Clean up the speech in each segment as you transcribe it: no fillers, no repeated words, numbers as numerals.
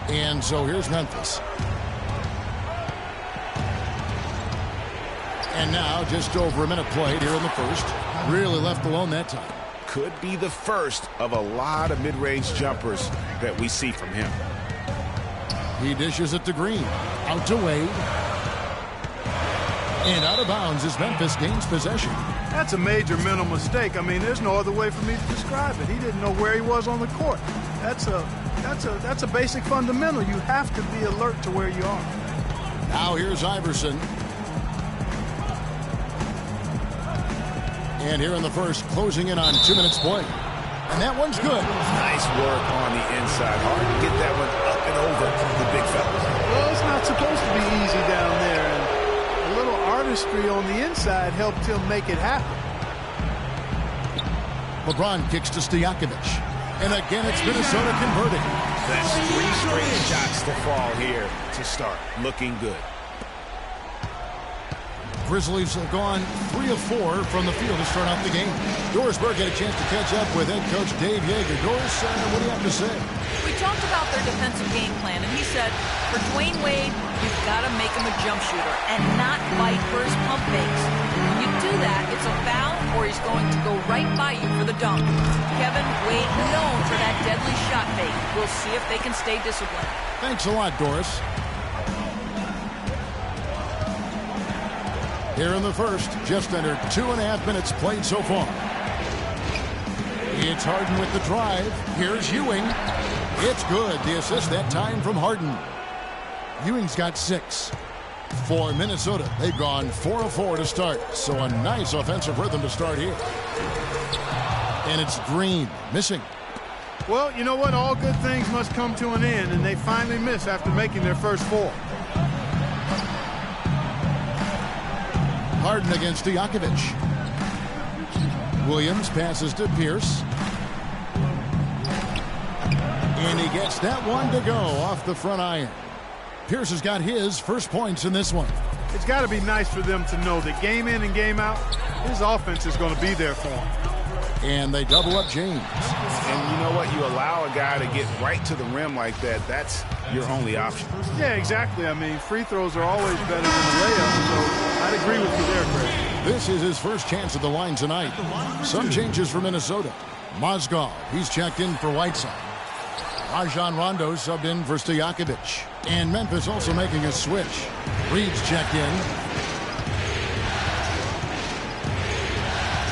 And so here's Memphis. And now just over a minute played here in the first. Really left alone that time. Could be the first of a lot of mid-range jumpers that we see from him. He dishes it to Green. Out to Wade. And out of bounds as Memphis gains possession. That's a major mental mistake. I mean, there's no other way for me to describe it. He didn't know where he was on the court. That's a basic fundamental. You have to be alert to where you are. Now here's Iverson. And here in the first, closing in on 2 minutes play. And that one's good. Nice work on the inside. Hard to get that one up and over the big fella. Well, it's not supposed to be easy down there. And a little artistry on the inside helped him make it happen. LeBron kicks to Stojakovic. And again, it's Minnesota converting. That's 3 straight shots to fall here to start. Looking good. Grizzlies have gone 3 of 4 from the field to start off the game. Doris Burke had a chance to catch up with head coach Dave Yeager. Doris, what do you have to say? We talked about their defensive game plan, and he said, for Dwayne Wade, you've got to make him a jump shooter and not fight for his pump fakes. When you do that, it's a foul or he's going to go right by you for the dunk. Kevin, Wade known for that deadly shot fake. We'll see if they can stay disciplined. Thanks a lot, Doris. Here in the first, just under 2.5 minutes played so far. It's Harden with the drive. Here's Ewing. It's good. The assist that time from Harden. Ewing's got 6. For Minnesota, they've gone 4 of 4 to start. So a nice offensive rhythm to start here. And it's Green missing. Well, you know what? All good things must come to an end, and they finally miss after making their first 4. Harden against Stojakovic. Williams passes to Pierce. And he gets that one to go off the front iron. Pierce has got his first points in this one. It's got to be nice for them to know that game in and game out, his offense is going to be there for him. And they double up James. And you know what? You allow a guy to get right to the rim like that. That's your only option. Yeah, exactly. I mean, free throws are always better than a layup, so I'd agree with you there, Craig. This is his first chance at the line tonight. Some changes for Minnesota. Mozgov, he's checked in for Whiteside. Rajon Rondo subbed in for Stojakovic. And Memphis also making a switch. Reed's checked in.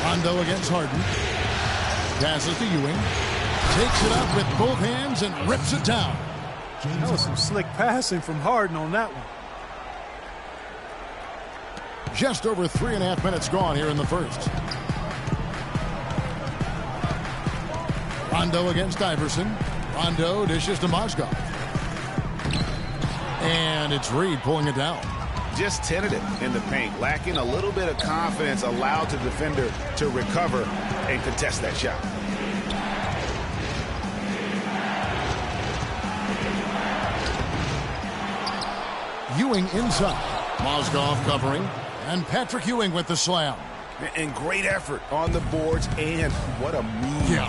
Rondo against Harden. Passes to Ewing. Takes it up with both hands and rips it down. That was some slick passing from Harden on that one. Just over 3.5 minutes gone here in the first. Rondo against Iverson. Rondo dishes to Mozgov. And it's Reed pulling it down. Just tentative in the paint, lacking a little bit of confidence, allowed the defender to recover and contest that shot. Ewing inside. Mozgov covering. And Patrick Ewing with the slam. And great effort on the boards, and what a move. Yeah.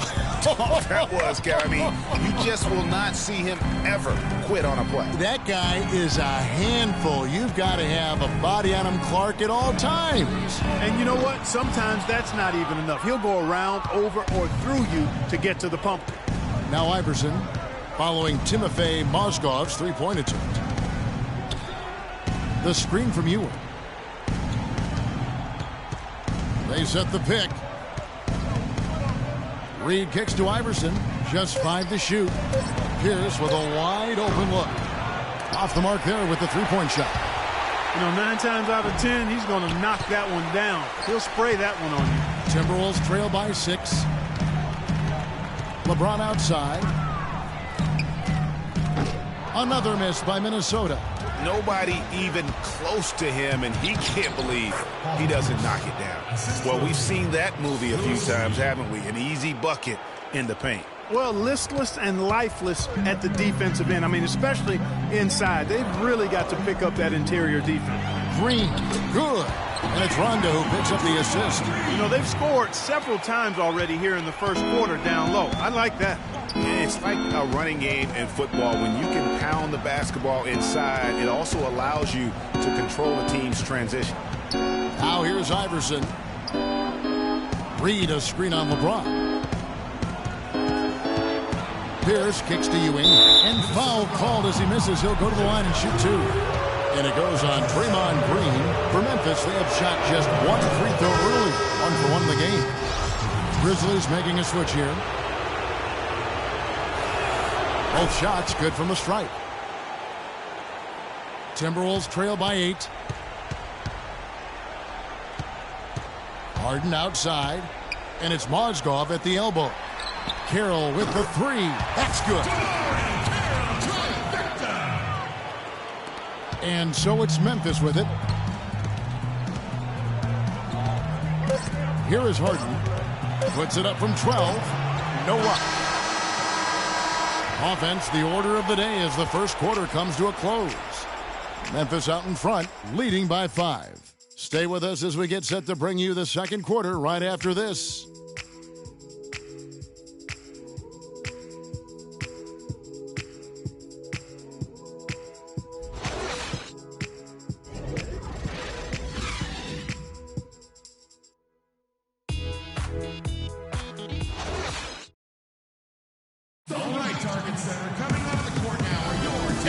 That was, Gary. I mean, you just will not see him ever quit on a play. That guy is a handful. You've got to have a body on him, Clark, at all times. And you know what? Sometimes that's not even enough. He'll go around, over, or through you to get to the pump. Now Iverson following Timofey Mozgov's three-point attempt. The screen from Ewing. They set the pick. Reed kicks to Iverson. Just 5 to shoot. Pierce with a wide open look. Off the mark there with the three-point shot. You know, 9 times out of 10, he's going to knock that one down. He'll spray that one on you. Timberwolves trail by 6. LeBron outside. Another miss by Minnesota. Nobody even close to him, and he can't believe he doesn't knock it down. Well, we've seen that movie a few times, haven't we? An easy bucket in the paint. Well, listless and lifeless at the defensive end. I mean, especially inside. They've really got to pick up that interior defense. Green, good. And it's Rondo who picks up the assist. You know, they've scored several times already here in the first quarter down low. I like that. It's like a running game in football when you can pound the basketball inside, it also allows you to control the team's transition. Now here's Iverson. Reed a screen on LeBron. Pierce kicks to Ewing, and foul called as he misses. He'll go to the line and shoot 2. And it goes on Draymond Green. For Memphis, they have shot just 1 free throw early. 1 for 1 in the game. Grizzlies making a switch here. Both shots good from the stripe. Timberwolves trail by 8. Harden outside. And it's Mozgov at the elbow. Carroll with the 3. That's good. And so it's Memphis with it. Here is Harden. Puts it up from 12. No up. Offense, the order of the day as the first quarter comes to a close. Memphis out in front, leading by 5. Stay with us as we get set to bring you the second quarter right after this.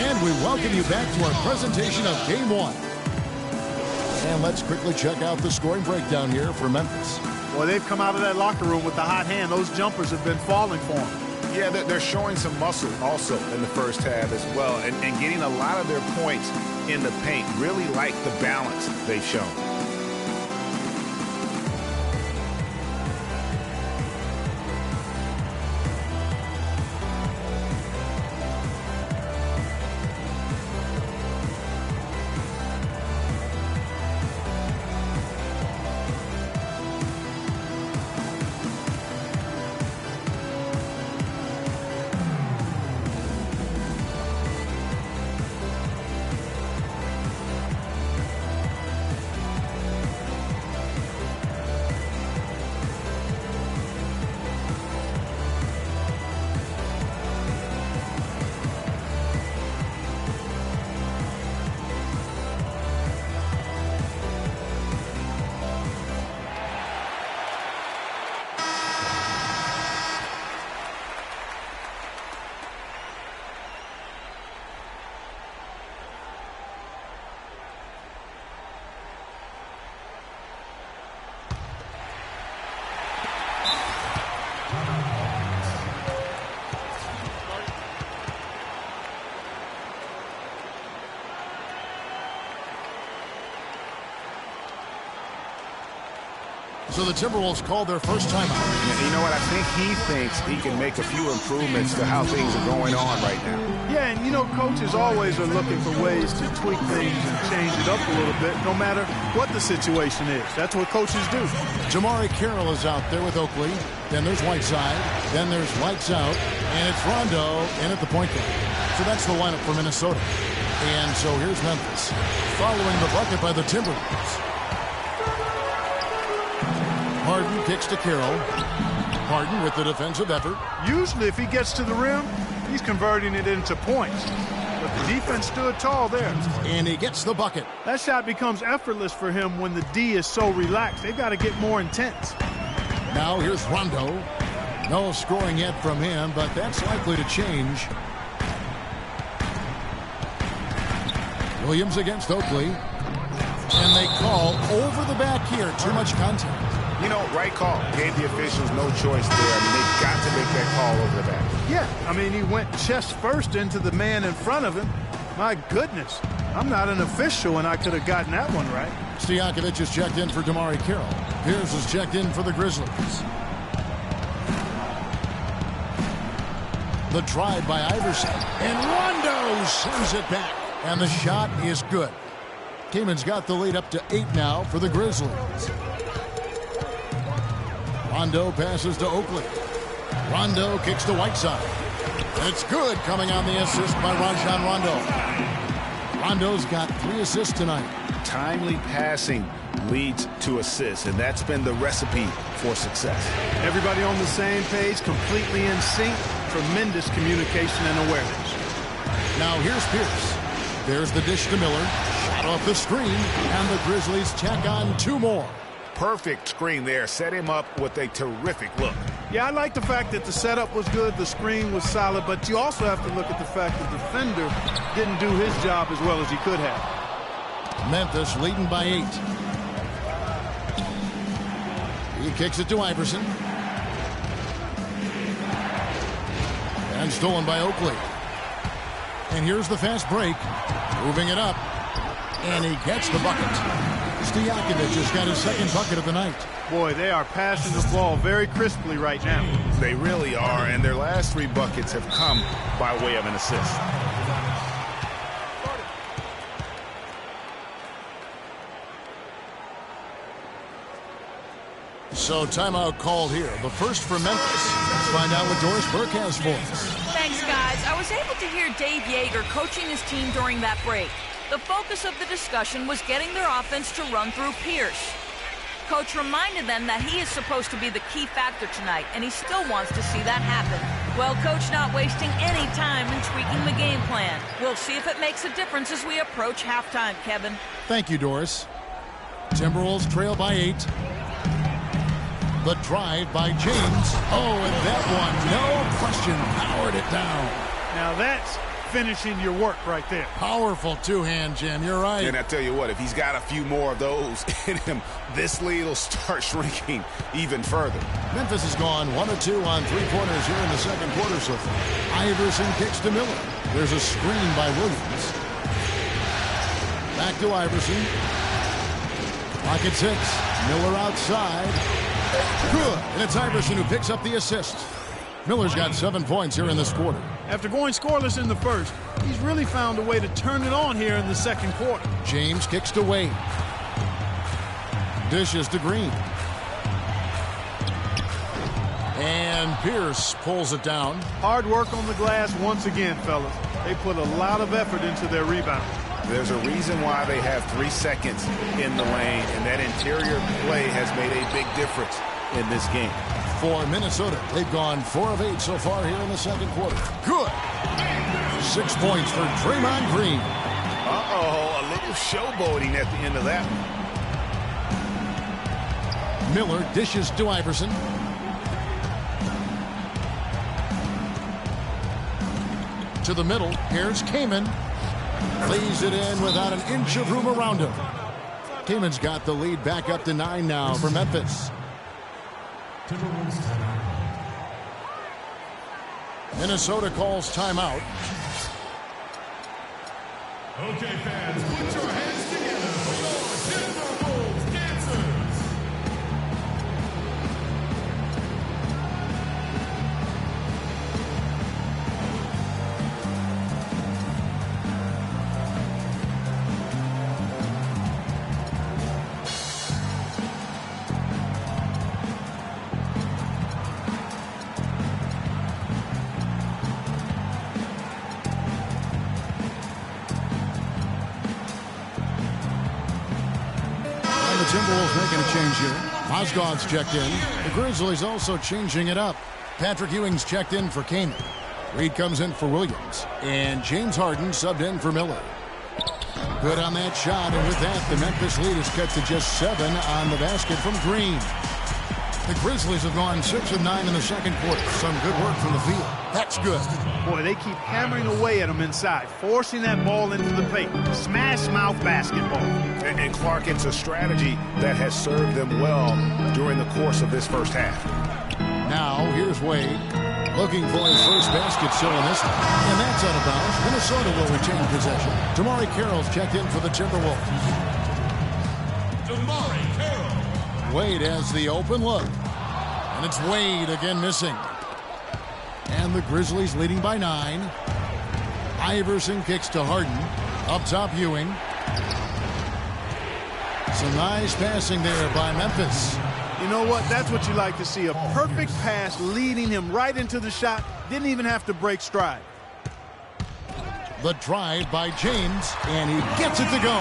And we welcome you back to our presentation of Game 1. And let's quickly check out the scoring breakdown here for Memphis. Well, they've come out of that locker room with the hot hand. Those jumpers have been falling for them. Yeah, they're showing some muscle also in the first half as well, and getting a lot of their points in the paint. Really like the balance they've shown. So the Timberwolves called their first timeout. You know what? I think he thinks he can make a few improvements to how things are going on right now. Yeah, and you know, coaches always are looking for ways to tweak things and change it up a little bit, no matter what the situation is. That's what coaches do. Jamari Carroll is out there with Oakley. Then there's Whiteside. Then there's lights out. And it's Rondo in at the point guard. So that's the lineup for Minnesota. And so here's Memphis following the bucket by the Timberwolves. Harden kicks to Carroll. Harden with the defensive effort. Usually if he gets to the rim, he's converting it into points. But the defense stood tall there. And he gets the bucket. That shot becomes effortless for him when the D is so relaxed. They've got to get more intense. Now here's Rondo. No scoring yet from him, but that's likely to change. Williams against Oakley. And they call over the back here. Too much contact. You know, right call. Gave the officials no choice there. I mean, they've got to make that call over the back. Yeah, I mean, he went chest first into the man in front of him. My goodness. I'm not an official, and I could have gotten that one right. Stojakovic is checked in for Damari Carroll. Pierce is checked in for the Grizzlies. The drive by Iverson. And Rondo sends it back. And the shot is good. Kamen's got the lead up to 8 now for the Grizzlies. Rondo passes to Oakley. Rondo kicks to Whiteside. It's good, coming on the assist by Rajon Rondo. Rondo's got 3 assists tonight. Timely passing leads to assists, and that's been the recipe for success. Everybody on the same page, completely in sync, tremendous communication and awareness. Now here's Pierce. There's the dish to Miller. Shot off the screen, and the Grizzlies tack on 2 more. Perfect screen there. Set him up with a terrific look. Yeah, I like the fact that the setup was good, the screen was solid, but you also have to look at the fact the defender didn't do his job as well as he could have. Memphis leading by 8. He kicks it to Iverson. And stolen by Oakley. And here's the fast break. Moving it up. And he gets the bucket. Stojakovic has got his 2nd bucket of the night. Boy, they are passing the ball very crisply right now. They really are, and their last 3 buckets have come by way of an assist. So timeout called here. The first for Memphis. Let's find out what Doris Burke has for us. Thanks, guys. I was able to hear Dave Yeager coaching his team during that break. The focus of the discussion was getting their offense to run through Pierce. Coach reminded them that he is supposed to be the key factor tonight, and he still wants to see that happen. Well, Coach not wasting any time in tweaking the game plan. We'll see if it makes a difference as we approach halftime, Kevin. Thank you, Doris. Timberwolves trail by 8. The drive by James. Oh, and that one, no question, powered it down. Now that's finishing your work right there. Powerful 2-hand jam, you're right. And I tell you what, if he's got a few more of those in him, this lead will start shrinking even further. Memphis has gone 1 of 2 on 3-pointers here in the 2nd quarter so far. Iverson kicks to Miller. There's a screen by Williams. Back to Iverson. Clock at 6. Miller outside. Good. And it's Iverson who picks up the assist. Miller's got 7 points here in this quarter. After going scoreless in the first, he's really found a way to turn it on here in the 2nd quarter. James kicks to Wade. Dishes to Green. And Pierce pulls it down. Hard work on the glass once again, fellas. They put a lot of effort into their rebound. There's a reason why they have 3 seconds in the lane, and that interior play has made a big difference in this game. For Minnesota, they've gone 4 of 8 so far here in the 2nd quarter. Good. 6 points for Draymond Green. Uh-oh, a little showboating at the end of that one. Miller dishes to Iverson. To the middle, here's Kaman. Lays it in without an inch of room around him. Kaman's got the lead back up to 9 now for Memphis. Minnesota calls timeout. Okay, fans, put your hands together for your Timberwolves dancers. Timberwolves making a change here. Mozgov's checked in. The Grizzlies also changing it up. Patrick Ewing's checked in for Kaman. Reed comes in for Williams. And James Harden subbed in for Miller. Good on that shot, and with that, the Memphis lead is cut to just 7 on the basket from Green. The Grizzlies have gone 6 of 9 in the 2nd quarter. Some good work from the field. That's good. Boy, they keep hammering away at them inside, forcing that ball into the paint. Smash mouth basketball. And Clark, it's a strategy that has served them well during the course of this first half. Now, here's Wade. Looking for his first basket still in this one. And that's out of bounds. Minnesota will retain possession. Damari Carroll's checked in for the Timberwolves. Damari Carroll. Wade has the open look. And it's Wade again missing. And the Grizzlies leading by 9. Iverson kicks to Harden. Up top, Ewing. Some nice passing there by Memphis. You know what? That's what you like to see. A perfect pass leading him right into the shot. Didn't even have to break stride. The drive by James, and he gets it to go.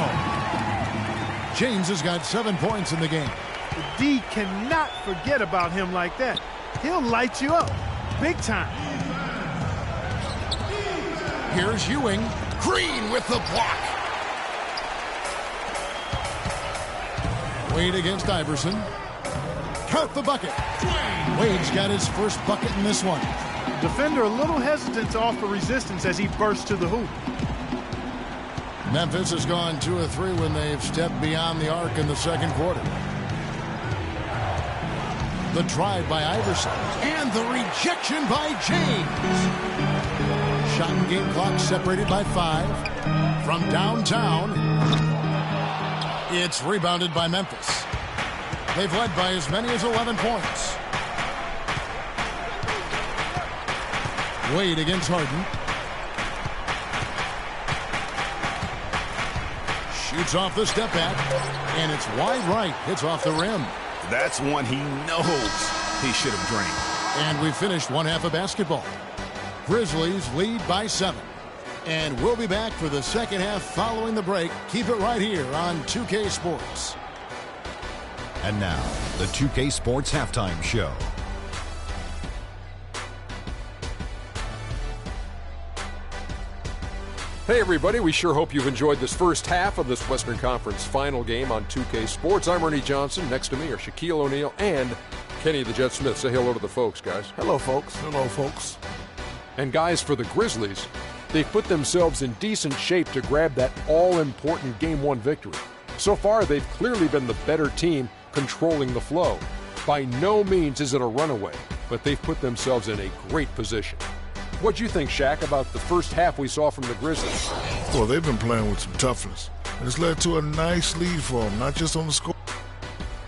James has got 7 points in the game. The D cannot forget about him like that. He'll light you up. Big time. Here's Ewing. Green with the block. Wade against Iverson. Count the bucket. Wade's got his first bucket in this one. Defender a little hesitant to offer resistance as he bursts to the hoop. Memphis has gone 2 of 3 when they've stepped beyond the arc in the second quarter. The drive by Iverson. And the rejection by James. Shot and game clock separated by 5. From downtown, it's rebounded by Memphis. They've led by as many as 11 points. Wade against Harden. Shoots off the step back, and it's wide right. Hits off the rim. That's one he knows he should have drained. And we finished one half of basketball. Grizzlies lead by 7. And we'll be back for the second half following the break. Keep it right here on 2K Sports. And now, the 2K Sports Halftime Show. Hey everybody, we sure hope you've enjoyed this first half of this Western Conference final game on 2K Sports. I'm Ernie Johnson. Next to me are Shaquille O'Neal and Kenny the Jet Smith. Say hello to the folks, guys. Hello, folks. Hello, folks. And guys, for the Grizzlies, they've put themselves in decent shape to grab that all-important Game 1 victory. So far, they've clearly been the better team controlling the flow. By no means is it a runaway, but they've put themselves in a great position. What'd you think, Shaq, about the first half we saw from the Grizzlies? Well, they've been playing with some toughness. And it's led to a nice lead for them, not just on the score.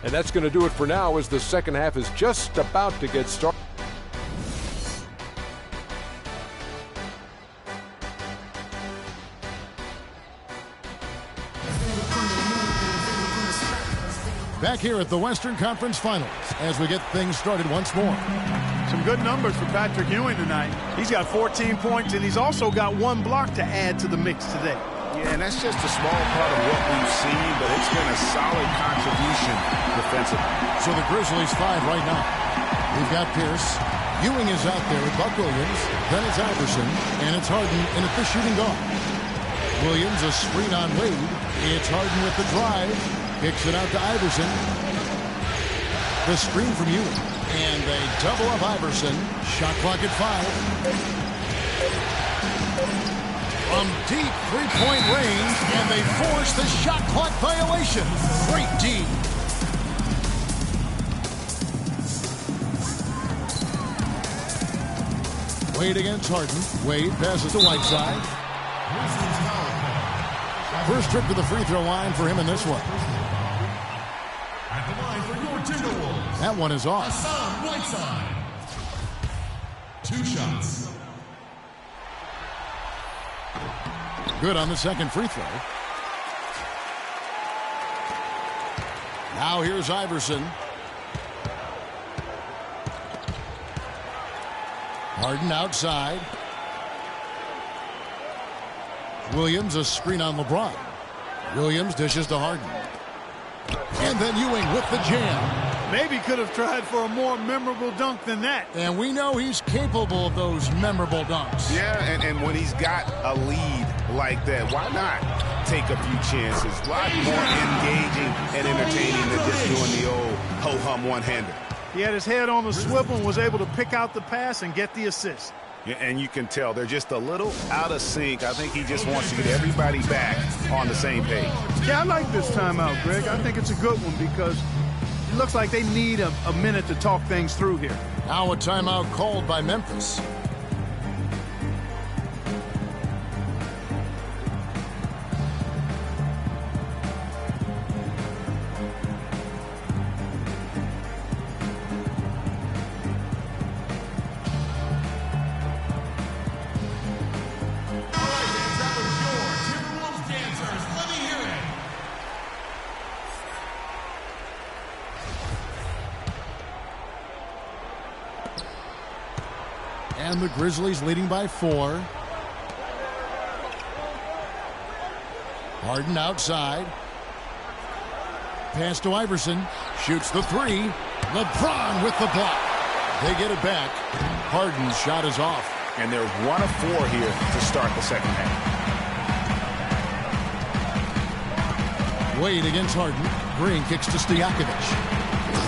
And that's going to do it for now as the second half is just about to get started. Back here at the Western Conference Finals as we get things started once more. Some good numbers for Patrick Ewing tonight. He's got 14 points, and he's also got 1 block to add to the mix today. Yeah, and that's just a small part of what we've seen, but it's been a solid contribution defensively. So the Grizzlies 5 right now. We've got Pierce. Ewing is out there with Buck Williams. Then it's Iverson, and it's Harden in at the shooting guard. Williams a screen on Wade. It's Harden with the drive. Kicks it out to Iverson. The screen from Ewing. And they double up Iverson. Shot clock at 5. From deep three-point range, and they force the shot clock violation. Great D. Wade against Harden. Wade passes to Whiteside. First trip to the free throw line for him in this one. At the line for your Timberwolves, That one is off. Hassan Whiteside. 2 shots. Good on the second free throw. Now here's Iverson. Harden outside. Williams a screen on LeBron. Williams dishes to Harden. And then Ewing with the jam. Maybe could have tried for a more memorable dunk than that. And we know he's capable of those memorable dunks. Yeah, and when he's got a lead like that, why not take a few chances? A lot more engaging and entertaining than just doing the old ho-hum one-hander. He had his head on the swivel and was able to pick out the pass and get the assist. Yeah, and you can tell they're just a little out of sync. I think he just wants to get everybody back on the same page. Yeah, I like this timeout, Greg. I think it's a good one because it looks like they need a minute to talk things through here. Now a timeout called by Memphis. And the Grizzlies leading by 4. Harden outside. Pass to Iverson. Shoots the 3. LeBron with the block. They get it back. Harden's shot is off. And they're 1 of 4 here to start the second half. Wade against Harden. Green kicks to Stojakovic.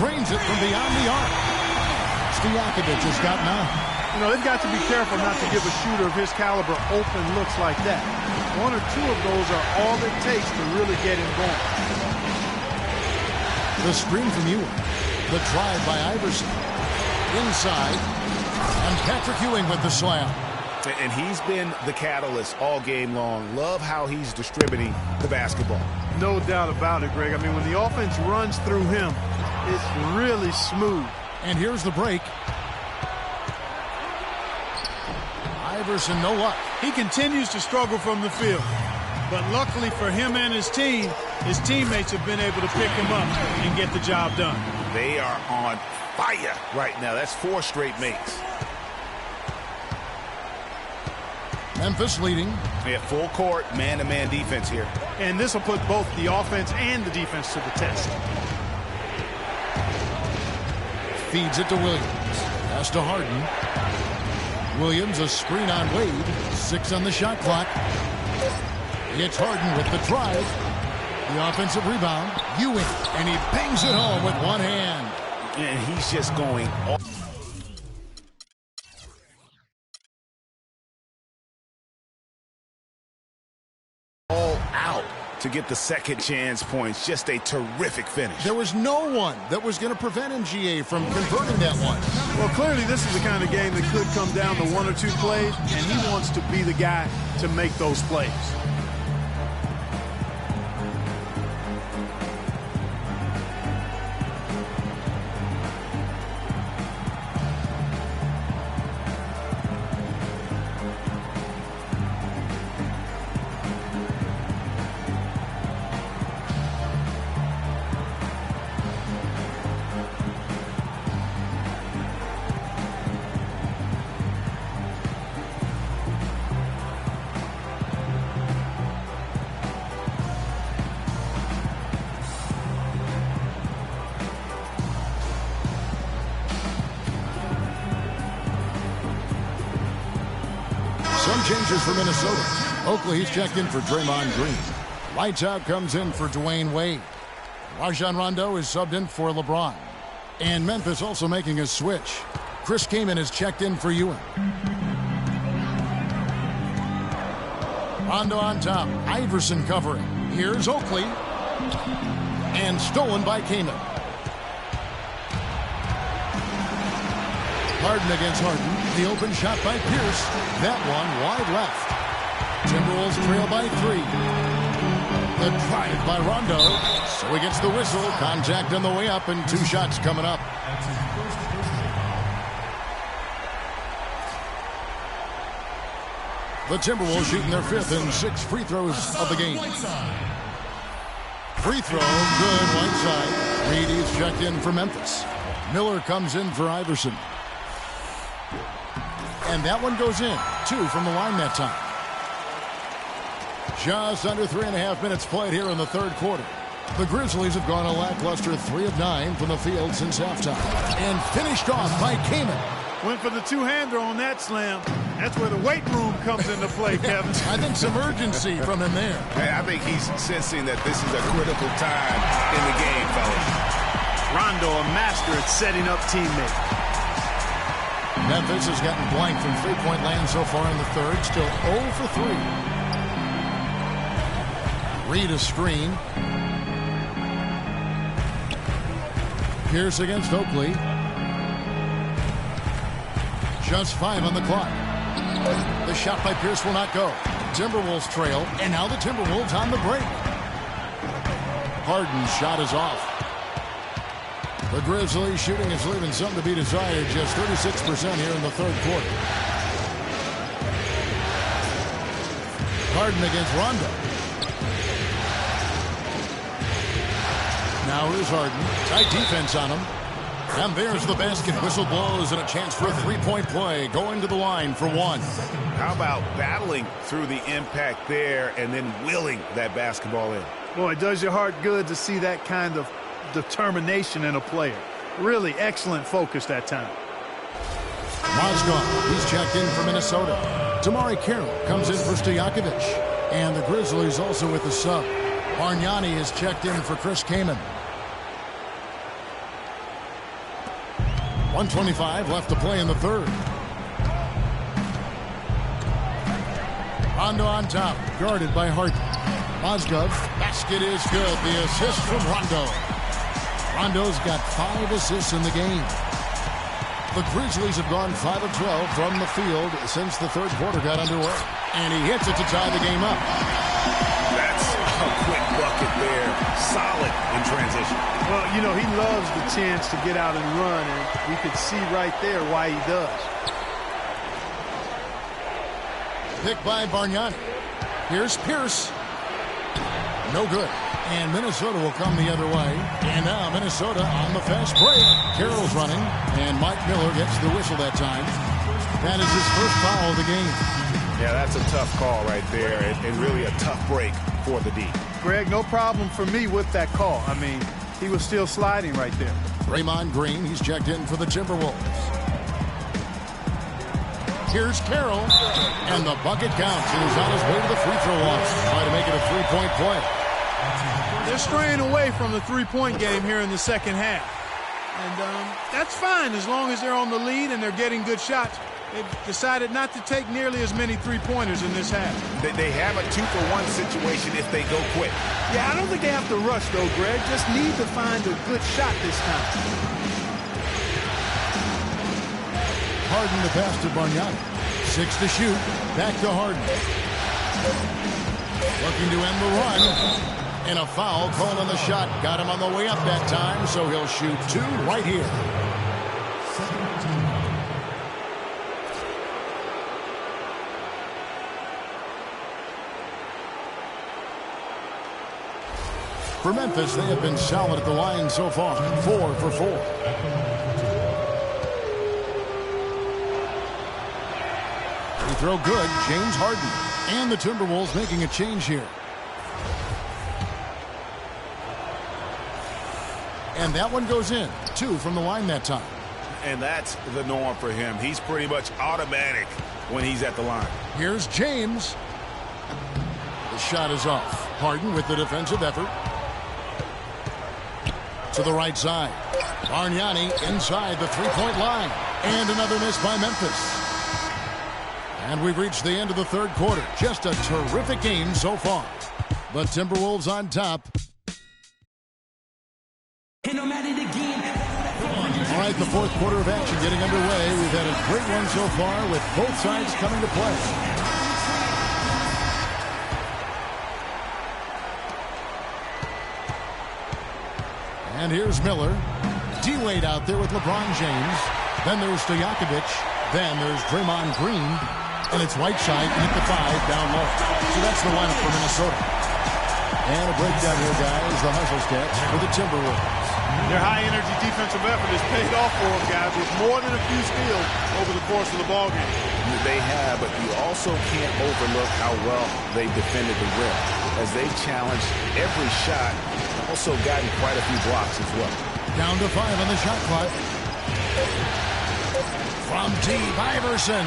Drains it from beyond the arc. Stojakovic has got 9. You know, they've got to be careful not to give a shooter of his caliber open looks like that. 1 or 2 of those are all it takes to really get him going. The screen from Ewing. The drive by Iverson. Inside. And Patrick Ewing with the slam. And he's been the catalyst all game long. Love how he's distributing the basketball. No doubt about it, Greg. I mean, when the offense runs through him, it's really smooth. And here's the break. Iverson, no luck. He continues to struggle from the field. But luckily for him and his team, his teammates have been able to pick him up and get the job done. They are on fire right now. That's 4 straight makes. Memphis leading. They have full court, man-to-man defense here. And this will put both the offense and the defense to the test. Feeds it to Williams. Pass to Harden. Williams, a screen on Wade. 6 on the shot clock. It's Harden with the drive. The offensive rebound. Ewing. And he bangs it home with one hand. And he's just going all out to get the second chance points. Just a terrific finish. There was no one that was going to prevent MGA from converting that one. Well, clearly this is the kind of game that could come down to 1 or 2 plays, and he wants to be the guy to make those plays. Some changes for Minnesota. Oakley, he's checked in for Draymond Green. Lights out comes in for Dwayne Wade. Rajon Rondo is subbed in for LeBron. And Memphis also making a switch. Chris Kaman is checked in for Ewing. Rondo on top. Iverson covering. Here's Oakley. And stolen by Kaman. Harden against Harden. The open shot by Pierce. That one wide left. Timberwolves trail by 3. The drive by Rondo. So he gets the whistle. Contact on the way up and 2 shots coming up. The Timberwolves shooting their 5th and 6th free throws of the game. Free throw, good, Whiteside. Reed is checked in for Memphis. Miller comes in for Iverson. And that one goes in. 2 from the line that time. Just under 3.5 minutes played here in the 3rd quarter. The Grizzlies have gone a lackluster 3 of 9 from the field since halftime. And finished off by Kaman. Went for the 2-hander on that slam. That's where the weight room comes into play, Kevin. I think some urgency from him there. I think he's sensing that this is a critical time in the game, fellas. Rondo, a master at setting up teammates. Memphis has gotten blank from 3-point land so far in the 3rd. Still 0 for 3. Reed a screen. Pierce against Oakley. Just 5 on the clock. The shot by Pierce will not go. Timberwolves trail, and now the Timberwolves on the break. Harden's shot is off. The Grizzlies shooting is leaving something to be desired. Just 36% here in the 3rd quarter. Harden against Rondo. Now here's Harden. Tight defense on him. And there's the basket. Whistle blows and a chance for a 3-point play. Going to the line for 1. How about battling through the impact there and then willing that basketball in? Boy, it does your heart good to see that kind of determination in a player. Really excellent focus that time. Mozgov, he's checked in for Minnesota. Damari Carroll comes in for Stojakovic. And the Grizzlies also with the sub. V-nonny is checked in for Chris Kaman. 1:25 left to play in the third. Rondo on top, guarded by Harden. Mozgov, basket is good. The assist from Rondo. Rondo's got 5 assists in the game. The Grizzlies have gone 5 of 12 from the field since the third quarter got underway. And he hits it to tie the game up. That's a quick bucket there. Solid in transition. Well, you know, he loves the chance to get out and run, and we could see right there why he does. Picked by V-nonny. Here's Pierce. No good. And Minnesota will come the other way. And now Minnesota on the fast break. Carroll's running, and Mike Miller gets the whistle that time. That is his first foul of the game. Yeah, that's a tough call right there, and really a tough break for the D. Greg, no problem for me with that call. I mean, he was still sliding right there. Draymond Green, he's checked in for the Timberwolves. Here's Carroll, and the bucket counts. He's on his way to the free throw line. Try to make it a three-point play. They're straying away from the three-point game here in the second half. And that's fine as long as they're on the lead and they're getting good shots. They've decided not to take nearly as many three-pointers in this half. They have a 2-for-1 situation if they go quick. Yeah, I don't think they have to rush, though, Greg. Just need to find a good shot this time. Harden the pass to V-nonny. 6 to shoot. Back to Harden. Looking to end the run. And a foul called on the shot. Got him on the way up that time, so he'll shoot 2 right here. For Memphis, they have been solid at the line so far. 4 for 4. Free throw good. James Harden. And the Timberwolves making a change here. And that one goes in. 2 from the line that time. And that's the norm for him. He's pretty much automatic when he's at the line. Here's James. The shot is off. Harden with the defensive effort. To the right side. V-nonny inside the three-point line. And another miss by Memphis. And we've reached the end of the third quarter. Just a terrific game so far. The Timberwolves on top. All right, the fourth quarter of action getting underway. We've had a great one so far with both sides coming to play. And here's Miller. D-Wade out there with LeBron James. Then there's Stojakovic. Then there's Draymond Green. And it's Whiteside at the 5 down low. So that's the lineup for Minnesota. And a breakdown here, guys. The hustle stats for the Timberwolves. Their high-energy defensive effort has paid off for them, guys, with more than a few steals over the course of the ballgame. They have, but you also can't overlook how well they defended the rim. As they challenged every shot, also gotten quite a few blocks as well. Down to 5 on the shot clock. From T. Iverson.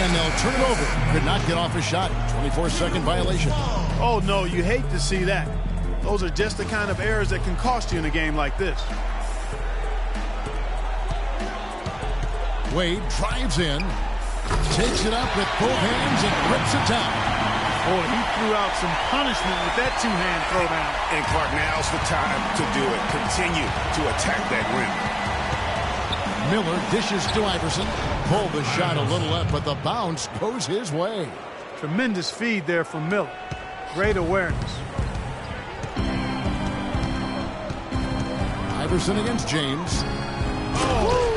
And they'll turn it over. Could not get off a shot. 24-second violation. Oh, no, you hate to see that. Those are just the kind of errors that can cost you in a game like this. Wade drives in, takes it up with both hands and rips it down. Boy, he threw out some punishment with that two-hand throwdown. And Clark, now's the time to do it. Continue to attack that rim. Miller dishes to Iverson. Pulled the shot a little left, but the bounce goes his way. Tremendous feed there from Miller. Great awareness. Iverson against James. Oh.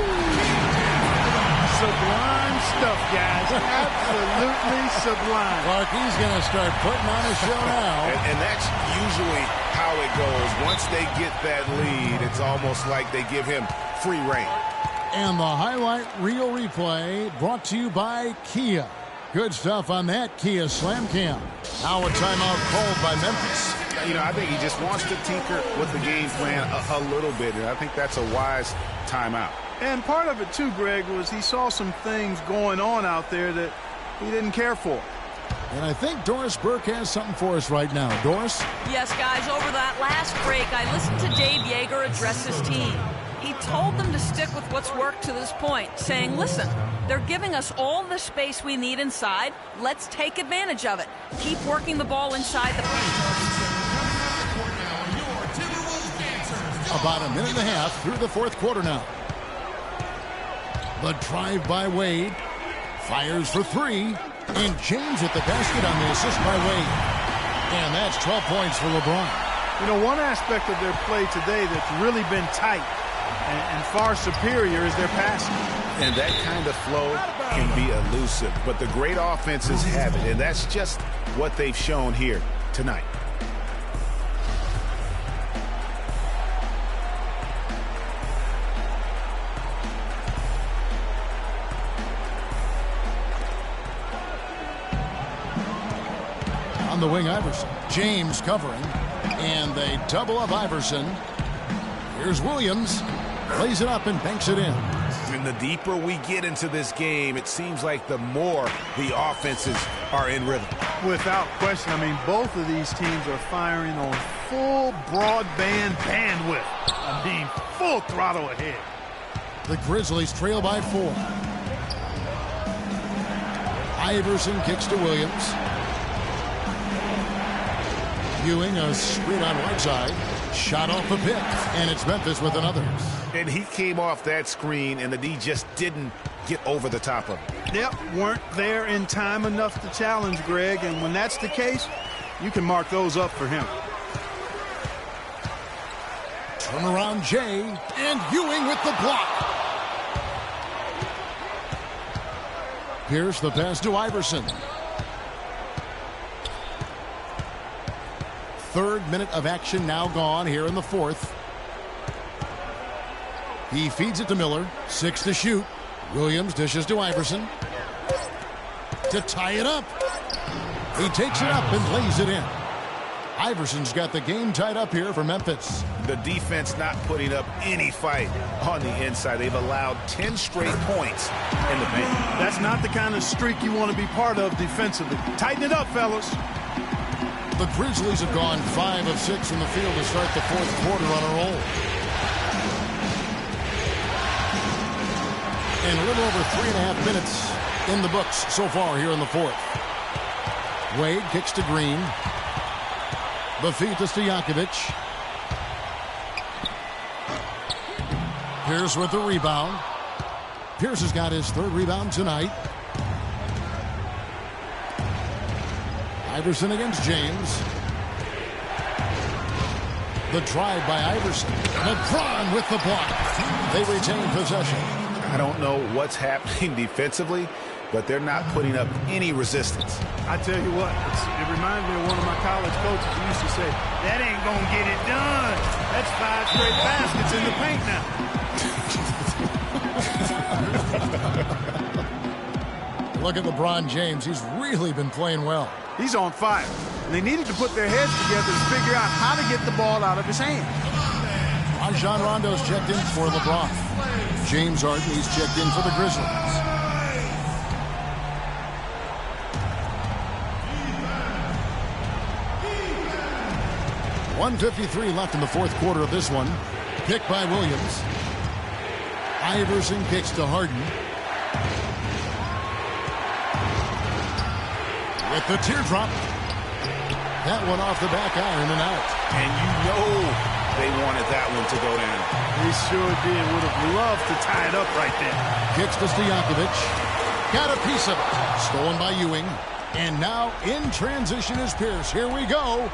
Sublime stuff, guys. Absolutely sublime. Clark, he's going to start putting on a show now. And that's usually how it goes. Once they get that lead, it's almost like they give him free reign. And the highlight reel replay brought to you by Kia. Good stuff on that Kia Slam Cam. Now a timeout called by Memphis. You know, I think he just wants to tinker with the game plan a little bit, and I think that's a wise timeout. And part of it, too, Greg, was he saw some things going on out there that he didn't care for. And I think Doris Burke has something for us right now. Doris? Yes, guys, over that last break, I listened to Dave Yeager address his team. He told them to stick with what's worked to this point, saying, listen, they're giving us all the space we need inside. Let's take advantage of it. Keep working the ball inside the paint. About a minute and a half through the fourth quarter now. The drive by Wade. Fires for three. And James at the basket on the assist by Wade. And that's 12 points for LeBron. You know, one aspect of their play today that's really been tight and far superior is their passing. And that kind of flow can be elusive, but the great offenses have it, and that's just what they've shown here tonight. On the wing, Iverson. James covering. And they double up Iverson. Here's Williams. Lays it up and banks it in. And the deeper we get into this game, it seems like the more the offenses are in rhythm. Without question. I mean, both of these teams are firing on full broadband bandwidth. I mean, full throttle ahead. The Grizzlies trail by 4. Iverson kicks to Williams. Ewing a screen on right side. Shot off the pick. And it's Memphis with another. And he came off that screen, and the D just didn't get over the top of it. Yep, weren't there in time enough to challenge Greg. And when that's the case, you can mark those up for him. Turnaround Jay. And Ewing with the block. Here's the pass to Iverson. Third minute of action now gone here in the fourth. He feeds it to Miller. 6 to shoot. Williams dishes to Iverson. To tie it up. He takes it up and lays it in. Iverson's got the game tied up here for Memphis. The defense not putting up any fight on the inside. They've allowed 10 straight points in the paint. That's not the kind of streak you want to be part of defensively. Tighten it up, fellas. The Grizzlies have gone 5 of 6 from the field to start the fourth quarter on a roll. And a little over 3.5 minutes in the books so far here in the fourth. Wade kicks to Green. The feed to Stojakovic. Pierce with the rebound. Pierce has got his third rebound tonight. Iverson against James. The drive by Iverson. LeBron with the block. They retain possession. I don't know what's happening defensively, but they're not putting up any resistance. I tell you what, it reminds me of one of my college coaches who used to say, that ain't going to get it done. That's 5 straight baskets in the paint now. Look at LeBron James. He's really been playing well. He's on fire. And they needed to put their heads together to figure out how to get the ball out of his hand. Rajon Rondo's checked in for LeBron. James Harden, he's checked in for the Grizzlies. .153 left in the fourth quarter of this one. Picked by Williams. Iverson kicks to Harden. With the teardrop. That one off the back iron and out. And you know they wanted that one to go down. They sure did. Would have loved to tie it up right there. Kicks to Stojakovic. Got a piece of it. Stolen by Ewing. And now in transition is Pierce. Here we go.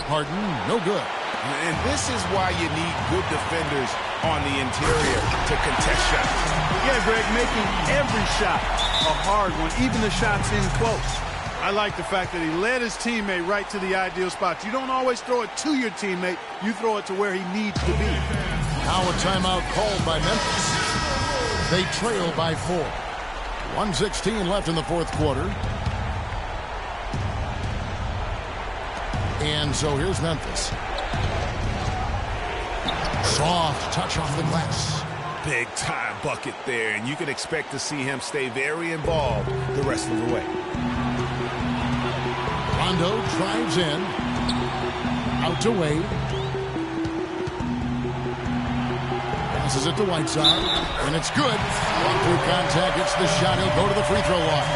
Harden, no good. And this is why you need good defenders on the interior to contest shots. Yeah, Greg, making every shot a hard one, even the shots in close. I like the fact that he led his teammate right to the ideal spot. You don't always throw it to your teammate. You throw it to where he needs to be. Now a timeout called by Memphis. They trail by 4. 1:16 left in the fourth quarter. And so here's Memphis. Soft touch off the glass. Big time bucket there, and you can expect to see him stay very involved the rest of the way. Rondo drives in. Out to Wade. Passes it to Whiteside, and it's good. Run through contact, it's the shot. He'll go to the free throw line.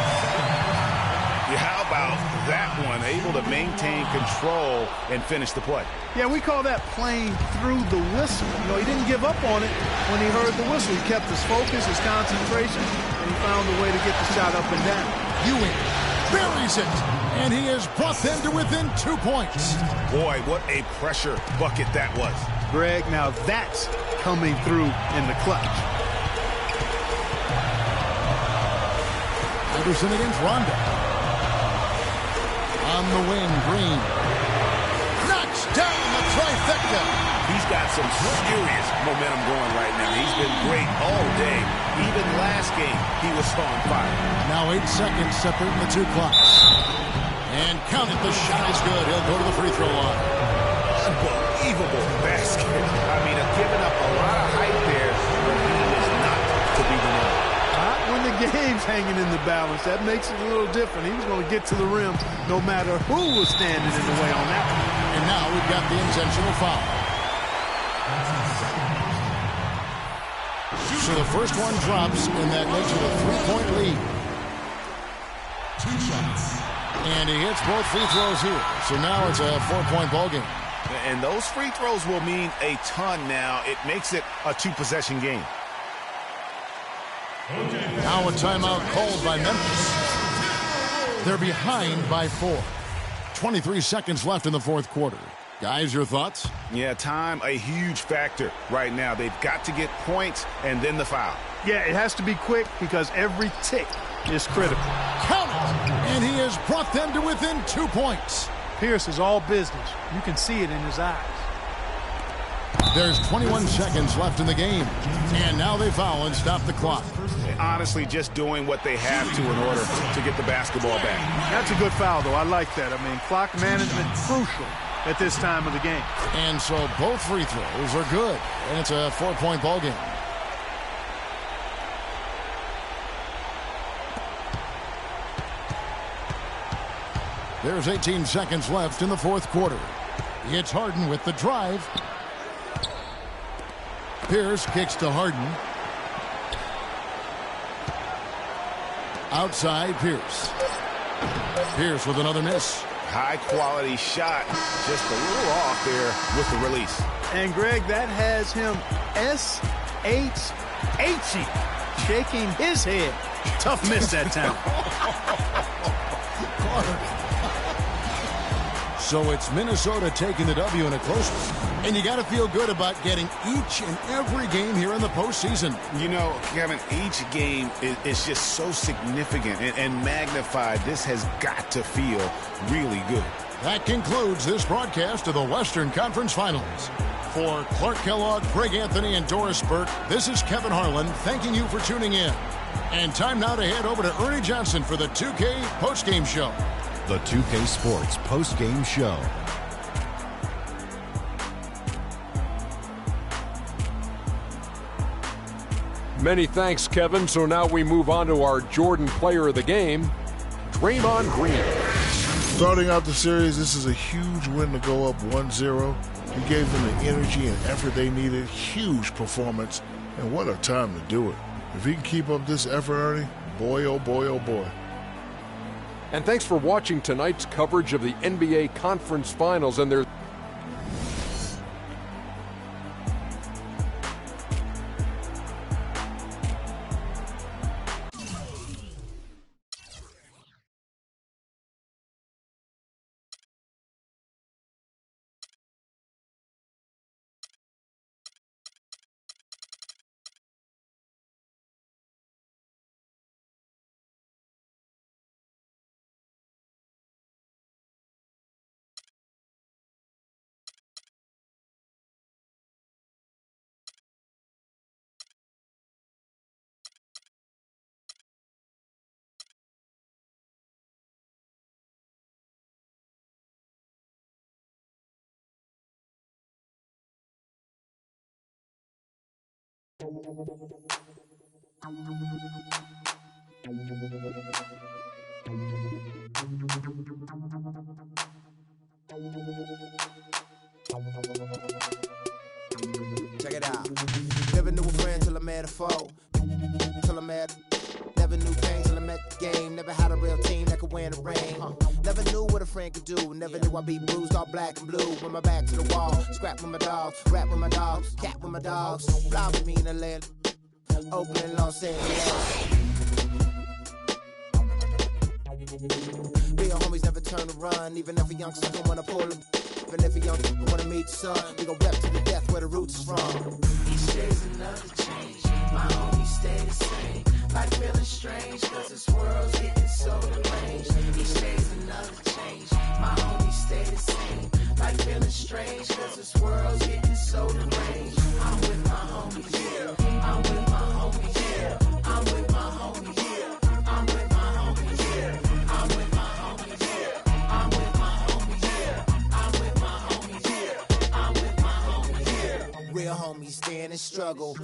Yeah, how about that one? Able to maintain control and finish the play. Yeah, we call that playing through the whistle. You know, he didn't give up on it when he heard the whistle. He kept his focus, his concentration, and he found a way to get the shot up and down. Ewing buries it, and he has brought them to within 2 points. Boy, what a pressure bucket that was. Greg, now that's coming through in the clutch. Iverson against Rondo. On the wing, Green. Knocks down the trifecta. He's got some serious momentum going right now. He's been great all day. Even last game, he was on fire. Now 8 seconds separating the two clocks. And count it, the shot is good. He'll go to the free throw line. Unbelievable basket. I mean, giving up a lot of height there, but he is not to be denied. Not when the game's hanging in the balance. That makes it a little different. He was going to get to the rim no matter who was standing in the way on that one. And now we've got the intentional foul. So the first one drops, and that makes it a 3-point lead. 2 shots. And he hits both free throws here. So now it's a 4-point ball game. And those free throws will mean a ton now. It makes it a 2-possession game. Now a timeout called by Memphis. They're behind by 4. 23 seconds left in the fourth quarter. Guys, your thoughts? Yeah, time, a huge factor right now. They've got to get points and then the foul. Yeah, it has to be quick because every tick is critical. Count it! And he has brought them to within 2 points. Pierce is all business. You can see it in his eyes. There's 21 seconds left in the game. And now they foul and stop the clock. Honestly, just doing what they have to in order to get the basketball back. That's a good foul, though. I like that. I mean, clock management crucial at this time of the game. And so both free throws are good. And it's a 4-point ball game. There's 18 seconds left in the fourth quarter. It's Harden with the drive. Pierce kicks to Harden. Outside Pierce. Pierce with another miss. High quality shot. Just a little off there with the release. And Greg, that has him S-H-H-ing, shaking his head. Tough miss that time. So it's Minnesota taking the W in a close one. And you got to feel good about getting each and every game here in the postseason. You know, Kevin, each game is just so significant and magnified. This has got to feel really good. That concludes this broadcast of the Western Conference Finals. For Clark Kellogg, Greg Anthony, and Doris Burke, this is Kevin Harlan thanking you for tuning in. And time now to head over to Ernie Johnson for the 2K postgame show. The 2K Sports post-game show. Many thanks, Kevin. So now we move on to our Jordan player of the game, Draymond Green. Starting out the series, this is a huge win to go up 1-0. He gave them the energy and effort they needed. Huge performance, and what a time to do it. If he can keep up this effort, Ernie, boy, oh boy, oh boy. And thanks for watching tonight's coverage of the NBA Conference Finals. And there's Check it out. Never knew a friend till I met a foe. Till I met. Never knew pain till I met the game. Never had a real team that could win the rain. Never knew what a friend could do. Never knew I'd be bruised all black and blue. With my back to the wall. Scrap with my dogs. Rap with my dogs. Cat with my dogs. Fly with me in the land. Oakland, Los Angeles. Real homies never turn to run. Even if a young sucker wanna pull him. Even if a young sucker wanna meet the sun. We gon' rep to the death where the roots is from. Each day's another change. My homies stay the same. Like feeling strange, cause this world's getting so deranged. Each day's another change. My homies stay the same. Like feeling strange, cause this world's getting so deranged. I'm with my homies, yeah. I'm with my homies, yeah. I'm with my homies, yeah. I'm with my homies, yeah. I'm with my homies, yeah. I'm with my homies, yeah. I'm with my homies, yeah. I'm with my homies, yeah. Real homies stand and struggle.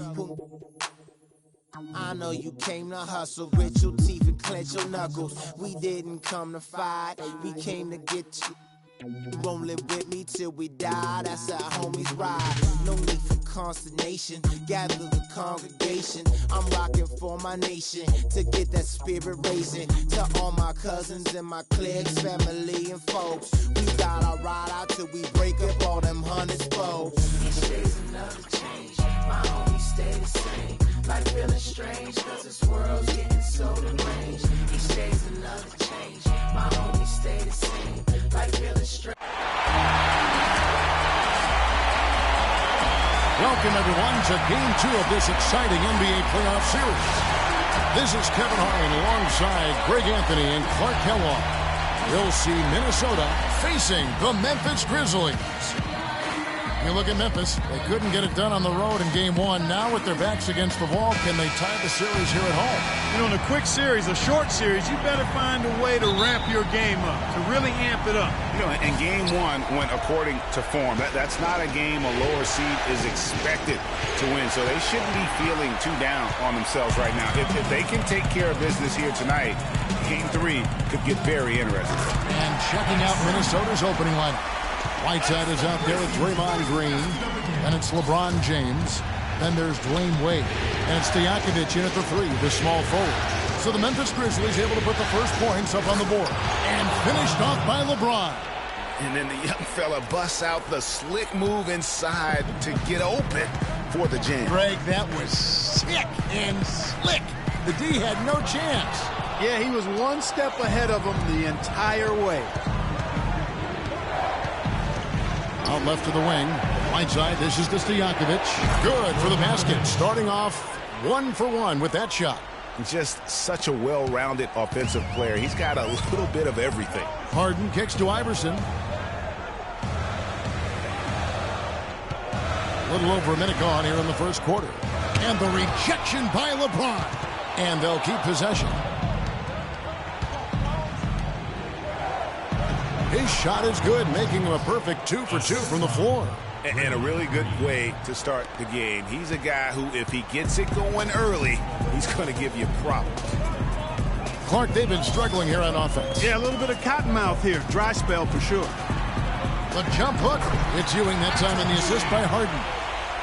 I know you came to hustle, grit your teeth and clench your knuckles. We didn't come to fight, we came to get you. You won't live with me till we die, that's how homies ride. No need for consternation, gather the congregation. I'm rocking for my nation, to get that spirit raising. To all my cousins and my cliques, family and folks. We gotta ride out till we break up all them hundreds folks. Each day's another change, my homies stay the same. Like feeling strange, cause this world's getting so deranged. Each day's another change, my homies stay the same. Like feeling strange. Welcome, everyone, to Game 2 of this exciting NBA playoff series. This is Kevin Hart alongside Greg Anthony and Clark Kellogg. We'll see Minnesota facing the Memphis Grizzlies. You look at Memphis, they couldn't get it done on the road in Game 1. Now with their backs against the wall, can they tie the series here at home? You know, in a quick series, a short series, you better find a way to ramp your game up, to really amp it up. You know, and Game 1 went according to form. That's not a game a lower seed is expected to win, so they shouldn't be feeling too down on themselves right now. If they can take care of business here tonight, Game 3 could get very interesting. And checking out Minnesota's opening lineup. Whiteside is out there with Draymond Green, and it's LeBron James. Then there's Dwayne Wade, and it's Stojakovic in at the 3, the small forward. So the Memphis Grizzlies able to put the first points up on the board, and finished off by LeBron. And then the young fella busts out the slick move inside to get open for the jam. Greg, that was sick and slick. The D had no chance. Yeah, he was one step ahead of him the entire way. Out left to the wing. Whiteside, this is to Stojakovic. Good for the basket. Starting off 1 for 1 with that shot. Just such a well-rounded offensive player. He's got a little bit of everything. Harden kicks to Iverson. A little over a minute gone here in the first quarter. And the rejection by LeBron. And they'll keep possession. His shot is good, making him a perfect 2 for 2 from the floor. And a really good way to start the game. He's a guy who, if he gets it going early, he's going to give you problems. Clark, they've been struggling here on offense. Yeah, a little bit of cottonmouth here. Dry spell for sure. The jump hook. It's Ewing that time in the assist by Harden.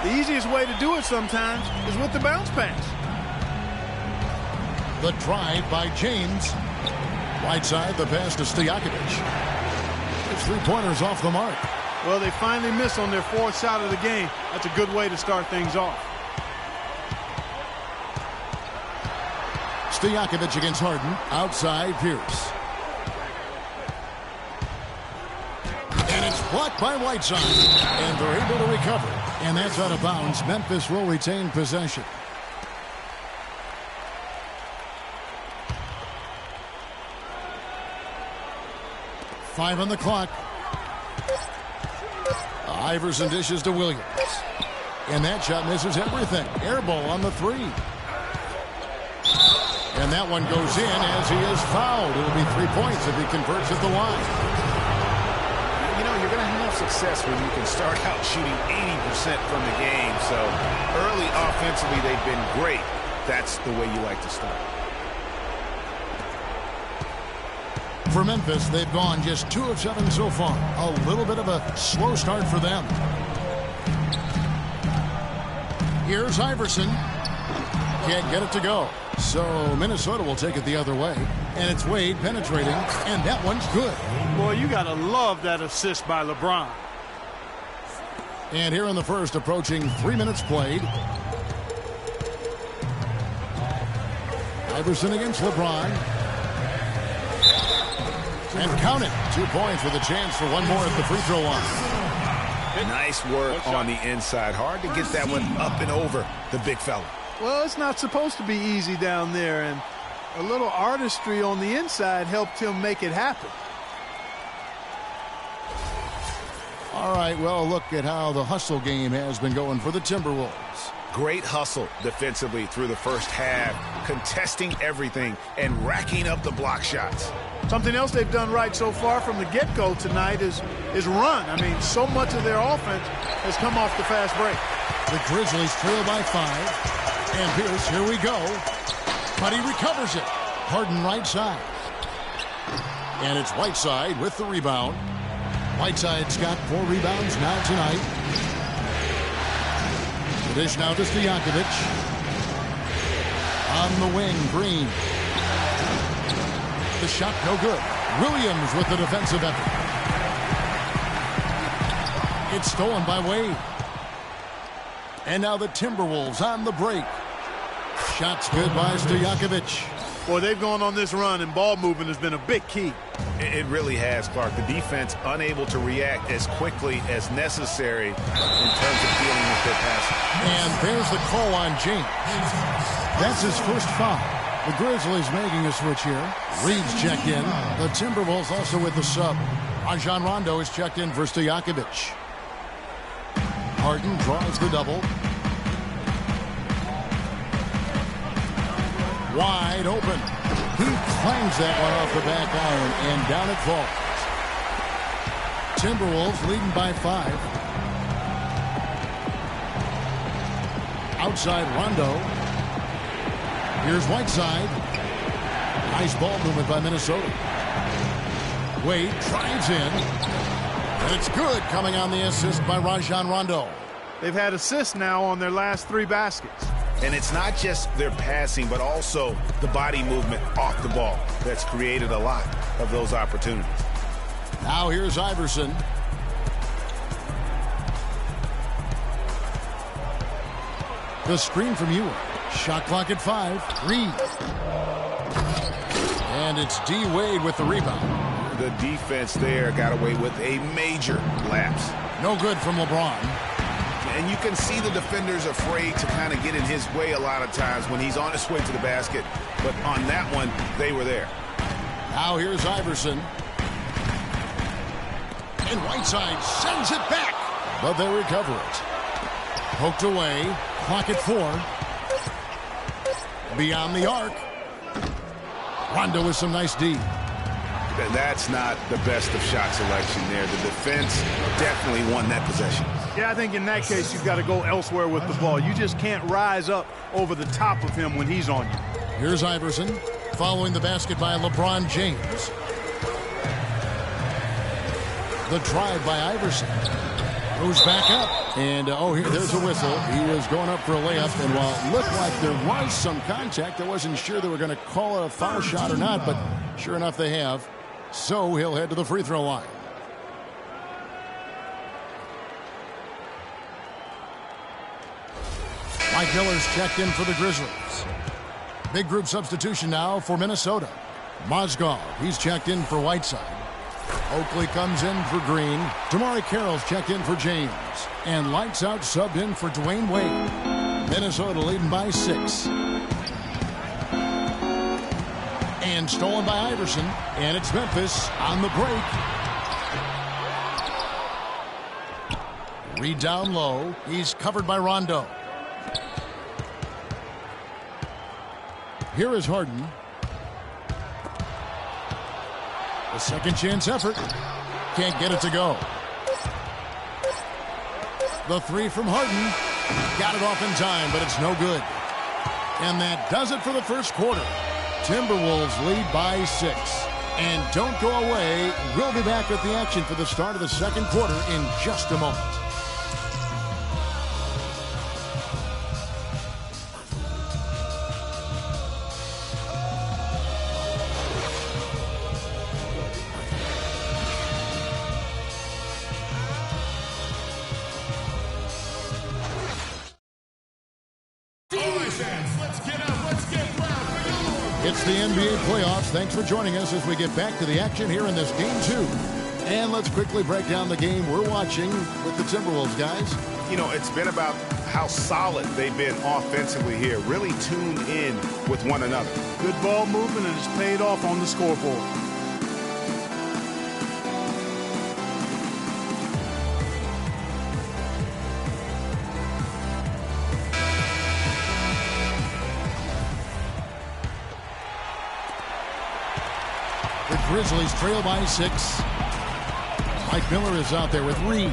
The easiest way to do it sometimes is with the bounce pass. The drive by James. Whiteside, the pass to Stojakovic. His three-pointers off the mark. Well, they finally miss on their fourth shot of the game. That's a good way to start things off. Stojakovic against Harden. Outside, Pierce. And it's blocked by Whiteside. And they're able to recover. And that's out of bounds. Memphis will retain possession. Five on the clock. Iverson dishes to Williams. And that shot misses everything. Air ball on the 3. And that one goes in as he is fouled. It'll be 3 points if he converts at the line. You know, you're going to have some success when you can start out shooting 80% from the game. So early offensively, they've been great. That's the way you like to start. For Memphis, they've gone just 2 of 7 so far. A little bit of a slow start for them. Here's Iverson. Can't get it to go. So Minnesota will take it the other way. And it's Wade penetrating, and that one's good. Boy, you got to love that assist by LeBron. And here in the first, approaching 3 minutes played. Iverson against LeBron. And count it. 2 points with a chance for one more at the free throw line. Nice work on the inside. Hard to get that one up and over the big fella. Well, it's not supposed to be easy down there, and a little artistry on the inside helped him make it happen. All right, well, look at how the hustle game has been going for the Timberwolves. Great hustle defensively through the first half, contesting everything and racking up the block shots. Something else they've done right so far from the get-go tonight is run. I mean, so much of their offense has come off the fast break. The Grizzlies trail by 5. And Pierce, here we go. But he recovers it. Harden right side. And it's Whiteside with the rebound. Whiteside's got 4 rebounds now tonight. The dish now to Stojakovic. On the wing, Green. The shot no good. Williams with the defensive effort. It's stolen by Wade. And now the Timberwolves on the break. Shots good by Stojakovic. Boy, they've gone on this run, and ball movement has been a big key. It really has, Clark. The defense unable to react as quickly as necessary in terms of dealing with their passing. And there's the call on James. That's his first foul. The Grizzlies making a switch here. Reed's checked in. The Timberwolves also with the sub. Rajon Rondo is checked in for Stojakovic. Harden draws the double. Wide open. He clangs that one off the back iron, and down it falls. Timberwolves leading by 5. Outside Rondo. Here's Whiteside. Nice ball movement by Minnesota. Wade drives in. And it's good, coming on the assist by Rajon Rondo. They've had assists now on their last 3 baskets. And it's not just their passing, but also the body movement off the ball that's created a lot of those opportunities. Now here's Iverson. The screen from Ewing. Shot clock at 5. Reed. And it's D. Wade with the rebound. The defense there got away with a major lapse. No good from LeBron. And you can see the defenders afraid to kind of get in his way a lot of times when he's on his way to the basket. But on that one, they were there. Now here's Iverson. And Whiteside sends it back. But they recover it. Poked away. Clock at 4. Beyond the arc. Rondo with some nice D. That's not the best of shot selection there. The defense definitely won that possession. Yeah, I think in that case, you've got to go elsewhere with the ball. You just can't rise up over the top of him when he's on you. Here's Iverson following the basket by LeBron James. The drive by Iverson. Goes back up. And, there's a whistle. He was going up for a layup. And while it looked like there was some contact, I wasn't sure they were going to call it a foul shot or not. But sure enough, they have. So he'll head to the free throw line. Mike Miller's checked in for the Grizzlies. Big group substitution now for Minnesota. Mozgov, he's checked in for Whiteside. Oakley comes in for Green. Damari Carroll's checked in for James. And lights out subbed in for Dwayne Wade. Minnesota leading by 6. And stolen by Iverson. And it's Memphis on the break. Reed down low. He's covered by Rondo. Here is Harden. A second chance effort. Can't get it to go. The three from Harden. Got it off in time, but it's no good. And that does it for the first quarter. Timberwolves lead by 6. And don't go away. We'll be back with the action for the start of the second quarter in just a moment. It's the NBA playoffs. Thanks for joining us as we get back to the action here in this game 2. And let's quickly break down the game we're watching with the Timberwolves, guys. You know, it's been about how solid they've been offensively here, really tuned in with one another. Good ball movement, and it's paid off on the scoreboard. Grizzlies trail by 6. Mike Miller is out there with Reed.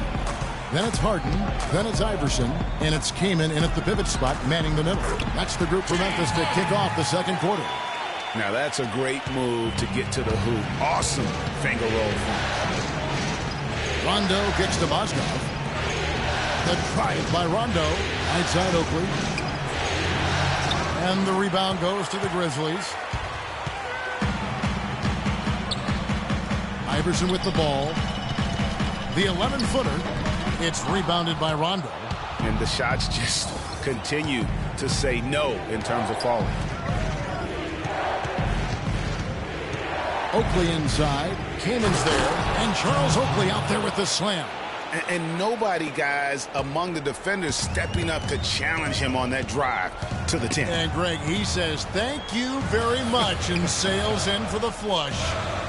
Then it's Harden. Then it's Iverson. And it's Kaman in at the pivot spot, manning the middle. That's the group for Memphis to kick off the second quarter. Now that's a great move to get to the hoop. Awesome finger roll. Rondo kicks to Mozgov. The drive by Rondo. Outside Oakley. And the rebound goes to the Grizzlies. Iverson with the ball. The 11-footer. It's rebounded by Rondo. And the shots just continue to say no in terms of falling. Oakley inside. Kaman's there. And Charles Oakley out there with the slam. And nobody, guys, among the defenders stepping up to challenge him on that drive to the 10. And, Greg, he says, thank you very much, and sails in for the flush.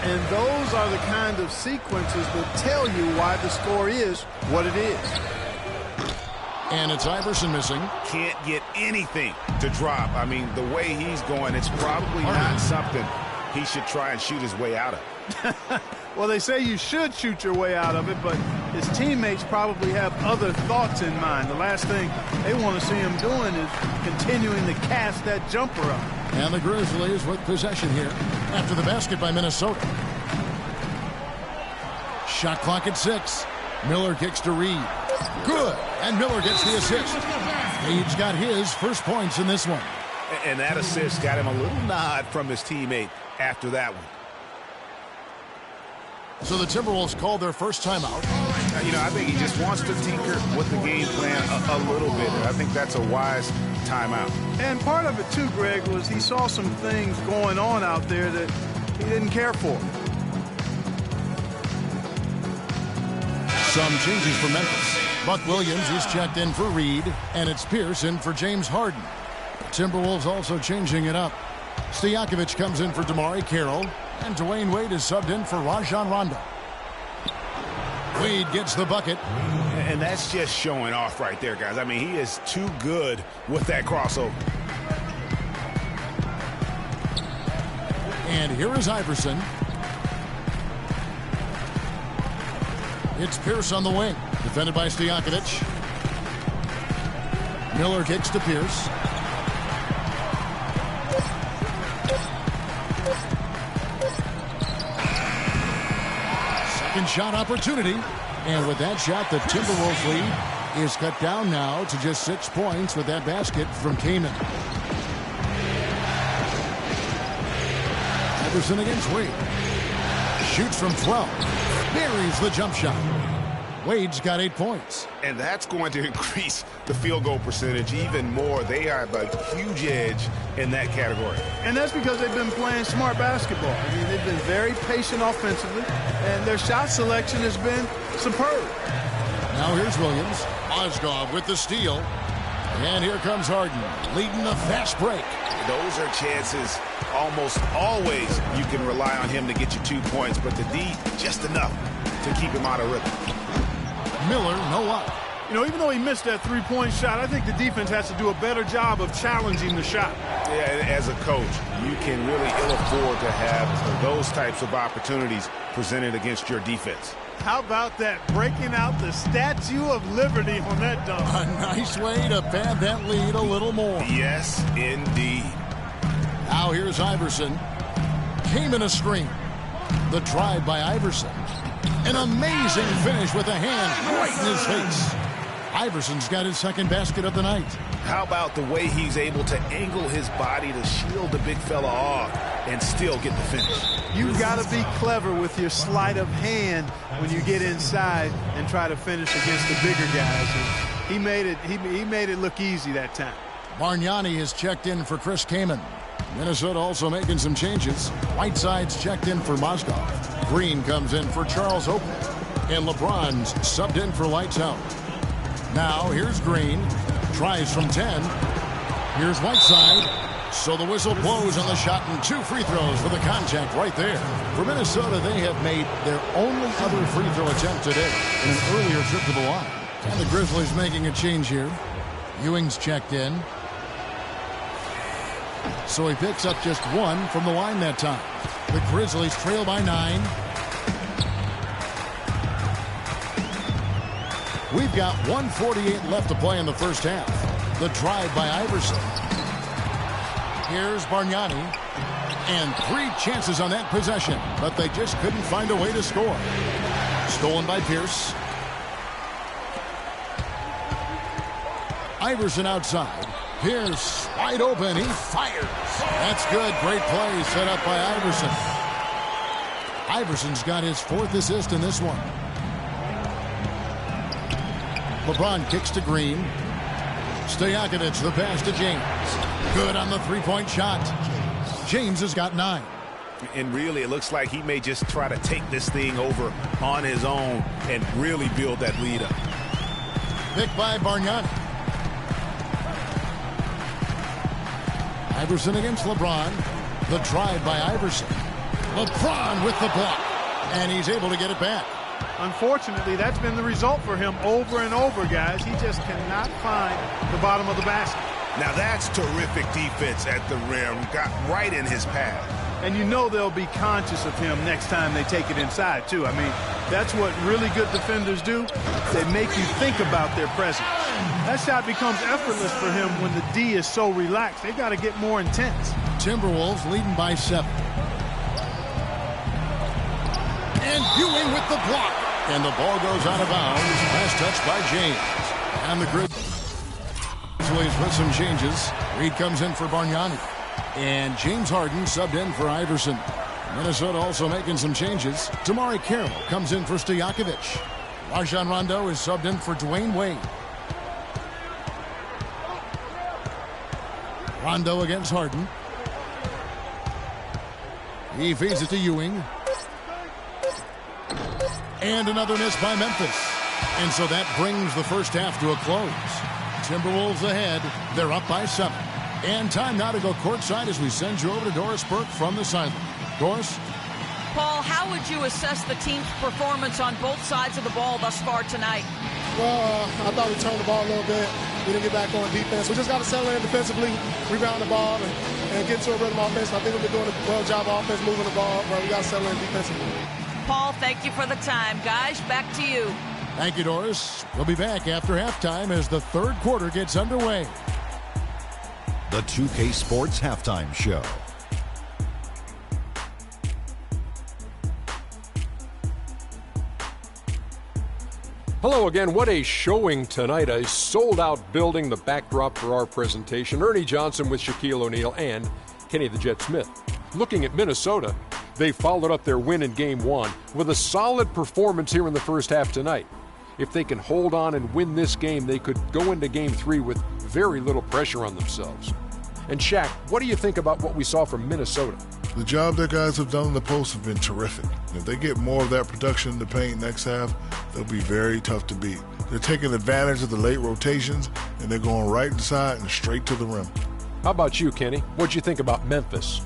And those are the kind of sequences that tell you why the score is what it is. And it's Iverson missing. Can't get anything to drop. I mean, the way he's going, it's probably not something he should try and shoot his way out of. Well, they say you should shoot your way out of it, but his teammates probably have other thoughts in mind. The last thing they want to see him doing is continuing to cast that jumper up. And the Grizzlies with possession here after the basket by Minnesota. Shot clock at 6. Miller kicks to Reed. Good. And Miller gets the assist. Reed's got his first points in this one. And that assist got him a little nod from his teammate after that one. So the Timberwolves called their first timeout. You know, I think he just wants to tinker with the game plan a little bit. I think that's a wise timeout. And part of it, too, Greg, was he saw some things going on out there that he didn't care for. Some changes for Memphis. Buck Williams is checked in for Reed, and it's Pierce in for James Harden. The Timberwolves also changing it up. Stojakovic comes in for Damari Carroll. And Dwayne Wade is subbed in for Rajon Rondo. Wade gets the bucket. And that's just showing off right there, guys. I mean, he is too good with that crossover. And here is Iverson. It's Pierce on the wing. Defended by Stojakovic. Miller kicks to Pierce. Shot opportunity, and with that shot the Timberwolves lead is cut down now to just 6 points with that basket from Kaman. Iverson against Wade. Shoots from 12. Buries the jump shot. Wade's got 8 points. And that's going to increase the field goal percentage even more. They have a huge edge in that category. And that's because they've been playing smart basketball. I mean, they've been very patient offensively, and their shot selection has been superb. Now here's Williams. Mozgov with the steal. And here comes Harden, leading the fast break. Those are chances almost always you can rely on him to get you 2 points, but the D, just enough to keep him out of rhythm. Miller, no up. You know, even though he missed that three-point shot, I think the defense has to do a better job of challenging the shot. Yeah, as a coach, you can really ill afford to have those types of opportunities presented against your defense. How about that? Breaking out the Statue of Liberty on that dunk. A nice way to pad that lead a little more. Yes, indeed. Now here's Iverson. Came in a screen. The drive by Iverson. An amazing finish with a hand right in his face. Iverson's got his second basket of the night. How about the way he's able to angle his body to shield the big fella off and still get the finish? You've got to be clever with your sleight of hand when you get inside and try to finish against the bigger guys. And he made it look easy that time. Bargnani is checked in for Chris Kaman. Minnesota also making some changes. Whiteside's checked in for Mozgov. Green comes in for Charles Oakley. And LeBron's subbed in for Lights Out. Now here's Green. Tries from 10. Here's Whiteside. So the whistle blows on the shot and 2 free throws for the contact right there. For Minnesota, they have made their only other free throw attempt today in an earlier trip to the line. And the Grizzlies making a change here. Ewing's checked in. So he picks up just 1 from the line that time. The Grizzlies trail by 9. We've got 1:48 left to play in the first half. The drive by Iverson. Here's Bargnani. And 3 chances on that possession, but they just couldn't find a way to score. Stolen by Pierce. Iverson outside. Pierce wide open. He fires. That's good. Great play set up by Iverson. Iverson's got his 4th assist in this one. LeBron kicks to Green. Stojakovic the pass to James. Good on the 3-point shot. James has got 9. And really, it looks like he may just try to take this thing over on his own and really build that lead up. Picked by Bargnani. Iverson against LeBron. The drive by Iverson. LeBron with the block. And he's able to get it back. Unfortunately, that's been the result for him over and over, guys. He just cannot find the bottom of the basket. Now that's terrific defense at the rim. Got right in his path. And you know they'll be conscious of him next time they take it inside, too. I mean, that's what really good defenders do. They make you think about their presence. That shot becomes effortless for him when the D is so relaxed. They've got to get more intense. Timberwolves leading by 7. And Ewing with the block. And the ball goes out of bounds. Last touch by James. And the Grizzlies with some changes. Reed comes in for Bargnani. And James Harden subbed in for Iverson. Minnesota also making some changes. Tamari Carroll comes in for Stojakovic. Rajon Rondo is subbed in for Dwayne Wade. Rondo against Harden. He feeds it to Ewing. And another miss by Memphis. And so that brings the first half to a close. Timberwolves ahead. They're up by 7. And time now to go courtside as we send you over to Doris Burke from the sideline. Doris? Paul, how would you assess the team's performance on both sides of the ball thus far tonight? Well, I thought we turned the ball a little bit. We didn't get back on defense. We just got to settle in defensively, rebound the ball, and get to a rhythm offense. I think we've been doing a well job of offense, moving the ball, but we got to settle in defensively. Paul, thank you for the time. Guys, back to you. Thank you, Doris. We'll be back after halftime as the third quarter gets underway. The 2K Sports Halftime Show. Hello again. What a showing tonight. A sold-out building, the backdrop for our presentation. Ernie Johnson with Shaquille O'Neal and Kenny the Jet Smith. Looking at Minnesota, they followed up their win in Game 1 with a solid performance here in the first half tonight. If they can hold on and win this game, they could go into Game 3 with very little pressure on themselves. And Shaq, what do you think about what we saw from Minnesota? The job that guys have done in the post have been terrific. If they get more of that production in the paint next half, they'll be very tough to beat. They're taking advantage of the late rotations, and they're going right inside and straight to the rim. How about you, Kenny? What'd you think about Memphis?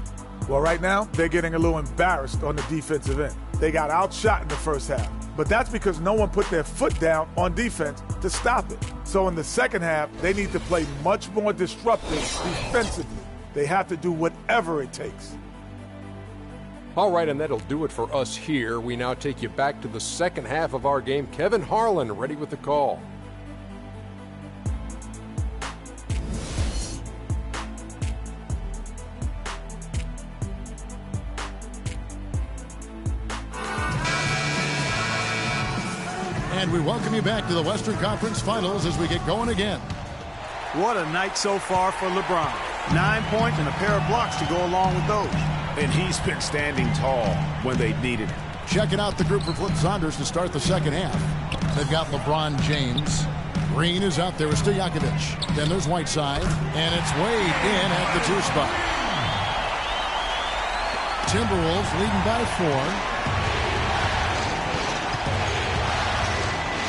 Well, right now, they're getting a little embarrassed on the defensive end. They got outshot in the first half, but that's because no one put their foot down on defense to stop it. So in the second half, they need to play much more disruptive defensively. They have to do whatever it takes. All right, and that'll do it for us here. We now take you back to the second half of our game. Kevin Harlan ready with the call. And we welcome you back to the Western Conference Finals as we get going again. What a night so far for LeBron. 9 points and a pair of blocks to go along with those. And he's been standing tall when they needed it. Checking out the group for Flip Saunders to start the second half. They've got LeBron James. Green is out there with Stojakovic. Then there's Whiteside. And it's Wade in at the 2 spot. Timberwolves leading by 4.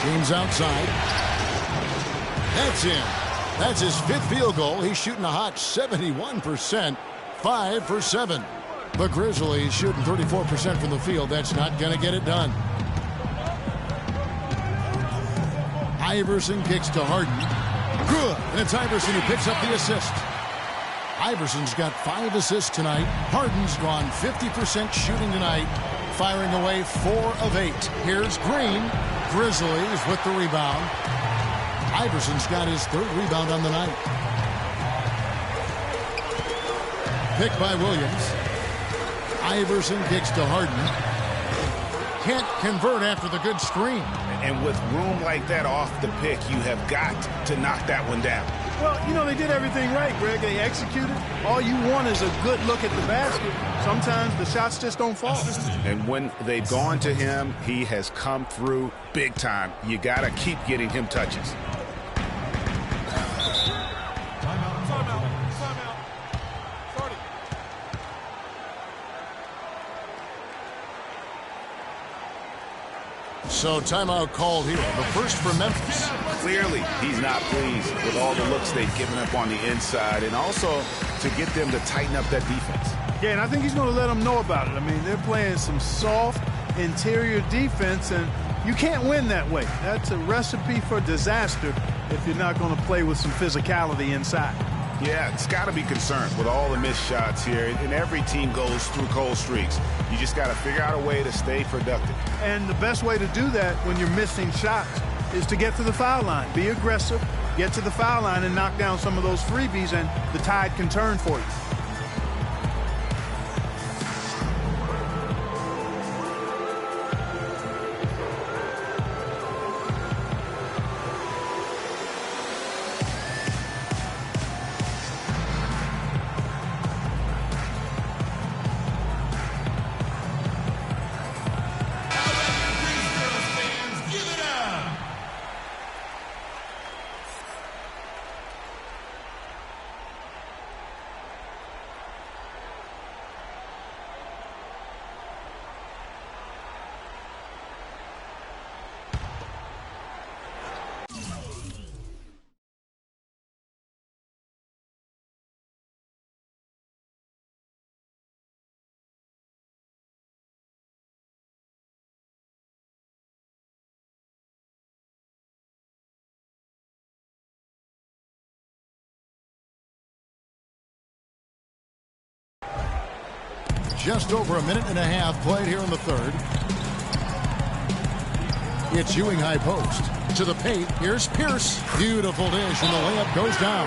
James outside. That's in. That's his 5th field goal. He's shooting a hot 71%. 5 for 7. The Grizzlies shooting 34% from the field. That's not going to get it done. Iverson kicks to Harden. Good. And it's Iverson who picks up the assist. Iverson's got 5 assists tonight. Harden's gone 50% shooting tonight, firing away 4 of 8. Here's Green. Grizzlies with the rebound. Iverson's got his 3rd rebound on the night. Pick by Williams. Iverson kicks to Harden. Can't convert after the good screen. And with room like that off the pick, you have got to knock that one down. Well, you know, they did everything right, Greg. They executed. All you want is a good look at the basket. Sometimes the shots just don't fall. And when they've gone to him, he has come through big time. You got to keep getting him touches. So timeout called here. The first for Memphis. Clearly, he's not pleased with all the looks they've given up on the inside, and also to get them to tighten up that defense. Yeah, and I think he's going to let them know about it. I mean, they're playing some soft interior defense, and you can't win that way. That's a recipe for disaster if you're not going to play with some physicality inside. Yeah, it's got to be concerned with all the missed shots here, and every team goes through cold streaks. You just got to figure out a way to stay productive. And the best way to do that when you're missing shots is to get to the foul line. Be aggressive, get to the foul line, and knock down some of those freebies, and the tide can turn for you. Just over a minute and a half played here in the 3rd. It's Ewing high post. To the paint. Here's Pierce. Beautiful dish, and the layup goes down.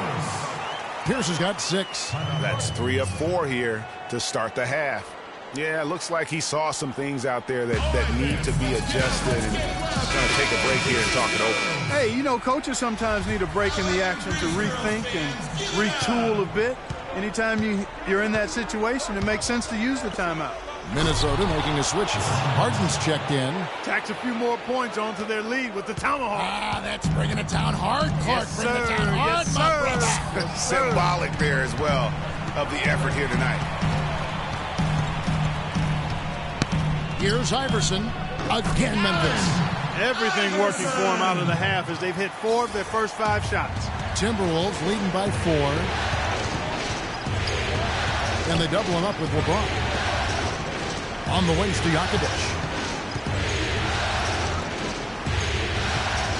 Pierce has got 6. That's 3 of 4 here to start the half. Yeah, it looks like he saw some things out there that need to be adjusted, and he's going to take a break here and talk it over. Hey, you know, coaches sometimes need a break in the action to rethink and retool a bit. Anytime you're in that situation, it makes sense to use the timeout. Minnesota making a switch. Harden's checked in. Tacks a few more points onto their lead with the tomahawk. Ah, that's bringing it down hard. Clark, Yes, bring it down hard, yes, my sir. brother. Yes, Symbolic there as well of the effort here tonight. Here's Iverson. Again, Memphis. Everything working for them out of the half as they've hit 4 of their first 5 shots. Timberwolves leading by 4. And they double him up with LeBron. On the way, Stojakovic.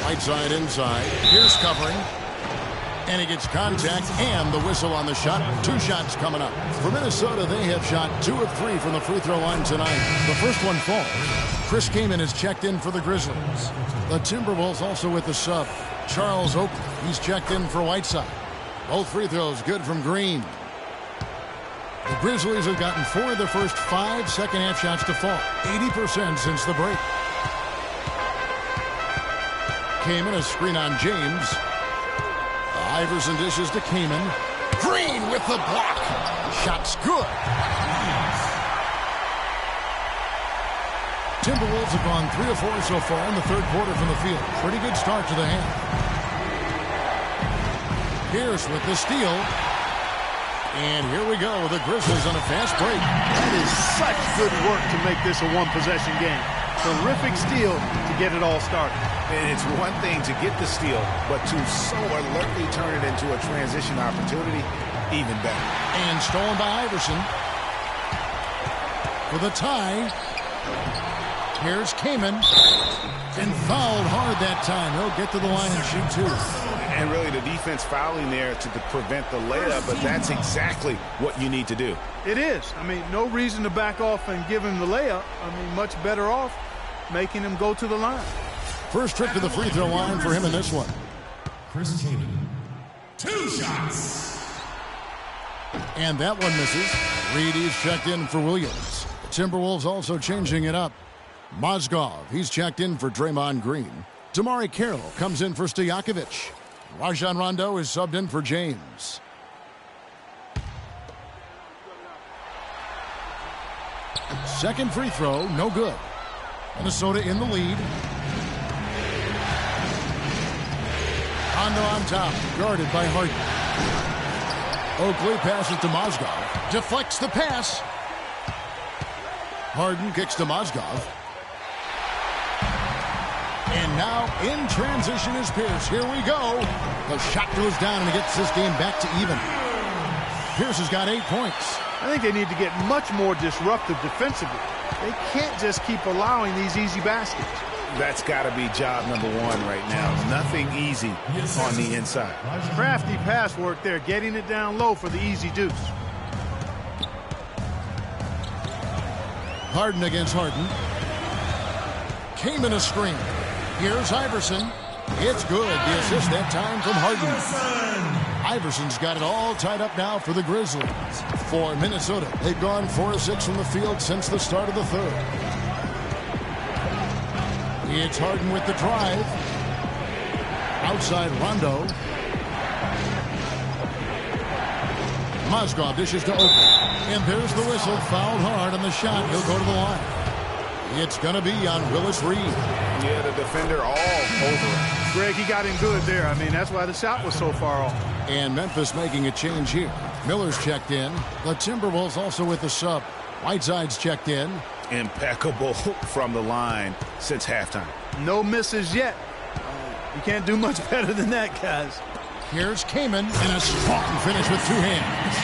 Whiteside inside. Here's covering. And he gets contact and the whistle on the shot. 2 shots coming up. For Minnesota, they have shot 2 of 3 from the free throw line tonight. The first one falls. Chris Kaman is checked in for the Grizzlies. The Timberwolves also with the sub. Charles Oakley, he's checked in for Whiteside. Both free throws good from Green. The Grizzlies have gotten 4 of their first 5 second-half shots to fall. 80% since the break. Kaman, a screen on James. Iverson dishes to Kaman. Green with the block. Shot's good. Timberwolves have gone 3 of 4 so far in the third quarter from the field. Pretty good start to the half. Pierce with the steal. And here we go. The Grizzlies on a fast break. That is such good work to make this a one-possession game. Terrific steal to get it all started. And it's one thing to get the steal, but to so alertly turn it into a transition opportunity, even better. And stolen by Iverson. For the tie. Here's Kaman. And fouled hard that time. He'll get to the line and shoot 2. And really the defense fouling there to prevent the layup, but that's exactly what you need to do. It is. I mean, no reason to back off and give him the layup. I mean, much better off making him go to the line. First trip to the free throw line for him in this one. Chris Kaman, 2 shots. And that one misses. Reed is checked in for Williams. Timberwolves also changing it up. Mozgov, he's checked in for Draymond Green. Damari Carroll comes in for Stojakovic. Rajon Rondo is subbed in for James. Second free throw, no good. Minnesota in the lead. Rondo on top, guarded by Harden. Oakley passes to Mozgov. Deflects the pass. Harden kicks to Mozgov. And now in transition is Pierce. Here we go. The shot goes down and it gets this game back to even. Pierce has got 8 points. I think they need to get much more disruptive defensively. They can't just keep allowing these easy baskets. That's got to be job number 1 right now. Nothing easy on the inside. Crafty pass work there, getting it down low for the easy deuce. Harden against Harden. Kaman a screen. Here's Iverson. It's good. The assist that time from Harden. Iverson's got it all tied up now for the Grizzlies. For Minnesota, they've gone 4 of 6 from the field since the start of the third. It's Harden with the drive. Outside Rondo. Mozgov dishes to Oakley. And there's the whistle. Fouled hard on the shot. He'll go to the line. It's going to be on Willis Reed. Yeah, the defender all over it. Greg, he got him good there. I mean, that's why the shot was so far off. And Memphis making a change here. Miller's checked in. The Timberwolves also with the sub. Whiteside's checked in. Impeccable from the line since halftime. No misses yet. You can't do much better than that, guys. Here's Kaman and a strong finish with 2 hands.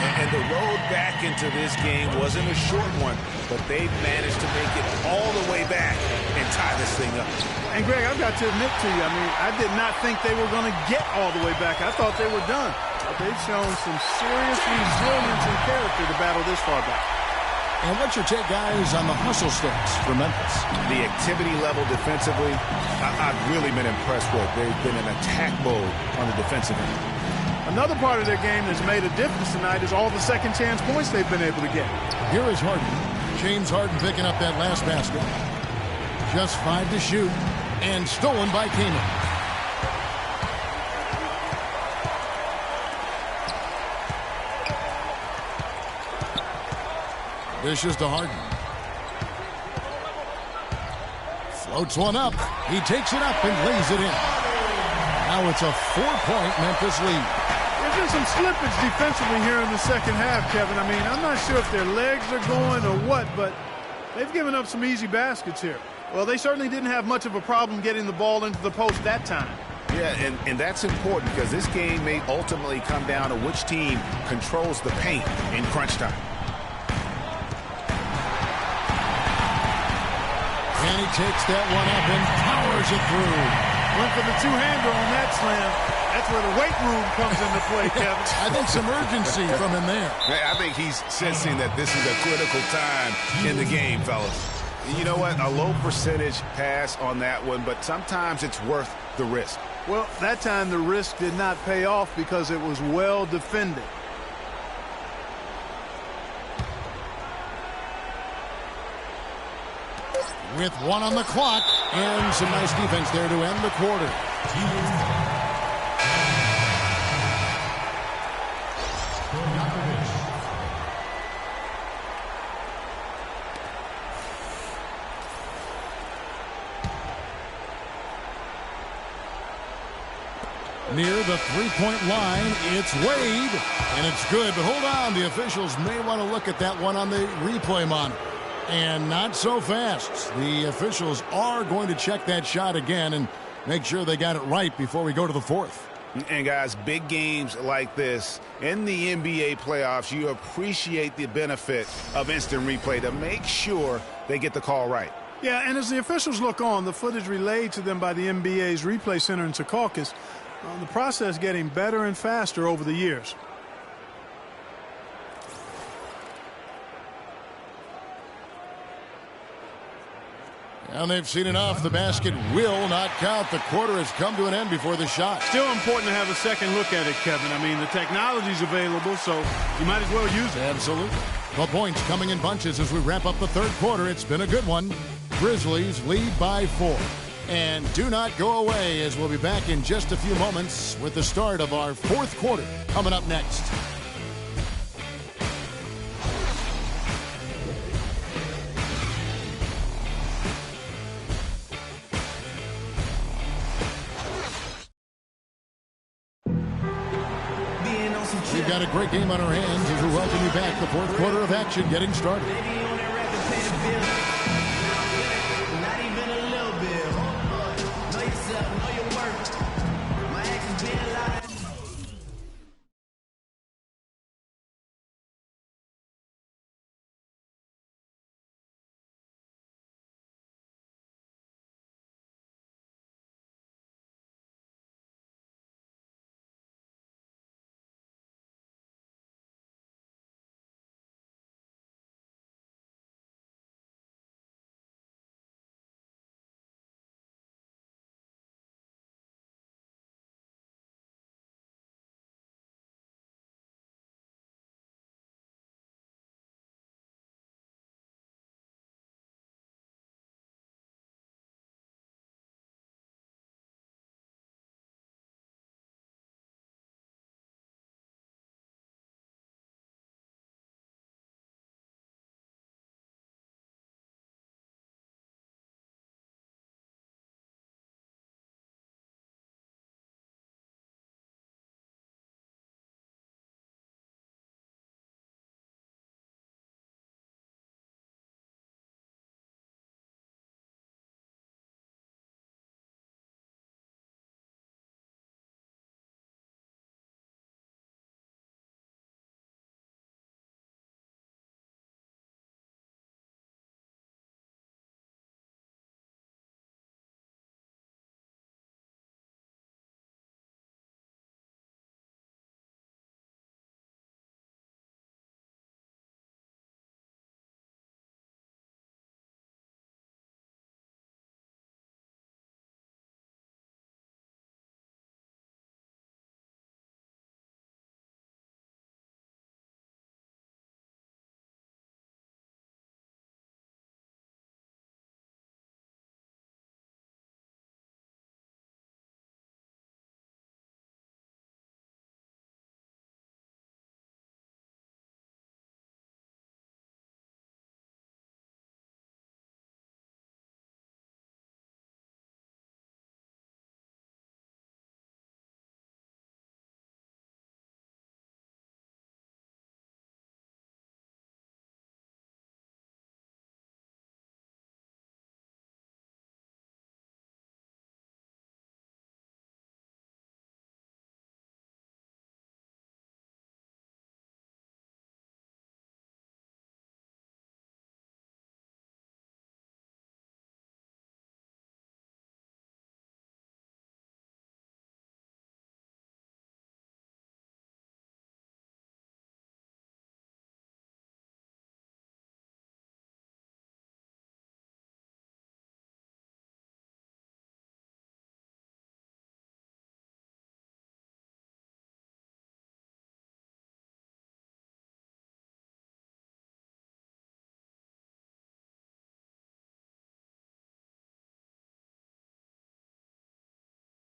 And the road back into this game wasn't a short one, but they managed to make it all the way back and tie this thing up. And Greg, I've got to admit to you, I mean, I did not think they were going to get all the way back. I thought they were done. But they've shown some serious resilience and character to battle this far back. And what's your take, guys, on the hustle sticks for Memphis? The activity level defensively, I've really been impressed with. They've been in attack mode on the defensive end. Another part of their game that's made a difference tonight is all the second chance points they've been able to get. Here is Harden. James Harden picking up that last basket. Just 5 to shoot. And stolen by Kaman. Dishes to Harden. Floats one up. He takes it up and lays it in. Now it's a 4-point Memphis lead. There's been some slippage defensively here in the second half, Kevin. I mean, I'm not sure if their legs are going or what, but they've given up some easy baskets here. Well, they certainly didn't have much of a problem getting the ball into the post that time. Yeah, and that's important because this game may ultimately come down to which team controls the paint in crunch time. And he takes that one up and powers it through. Went for the two-hander on that slam. That's where the weight room comes into play, Kevin. I think some urgency from him there. I think he's sensing that this is a critical time in the game, fellas. You know what? A low percentage pass on that one, but sometimes it's worth the risk. Well, that time the risk did not pay off because it was well defended. With 1 on the clock, and some nice defense there to end the quarter. Near the three-point line, it's Wade, and it's good. But hold on, the officials may want to look at that one on the replay monitor. And not so fast. The officials are going to check that shot again and make sure they got it right before we go to the fourth. And guys, big games like this in the NBA playoffs, you appreciate the benefit of instant replay to make sure they get the call right. Yeah, and as the officials look on, the footage relayed to them by the NBA's replay center in Secaucus, the process getting better and faster over the years. And they've seen enough. The basket will not count. The quarter has come to an end before the shot. Still important to have a second look at it, Kevin. I mean, the technology's available, so you might as well use it. Absolutely. The points coming in bunches as we wrap up the third quarter. It's been a good one. Grizzlies lead by 4. And do not go away, as we'll be back in just a few moments with the start of our fourth quarter coming up next. We've got a great game on our hands as we welcome you back. The fourth quarter of action getting started.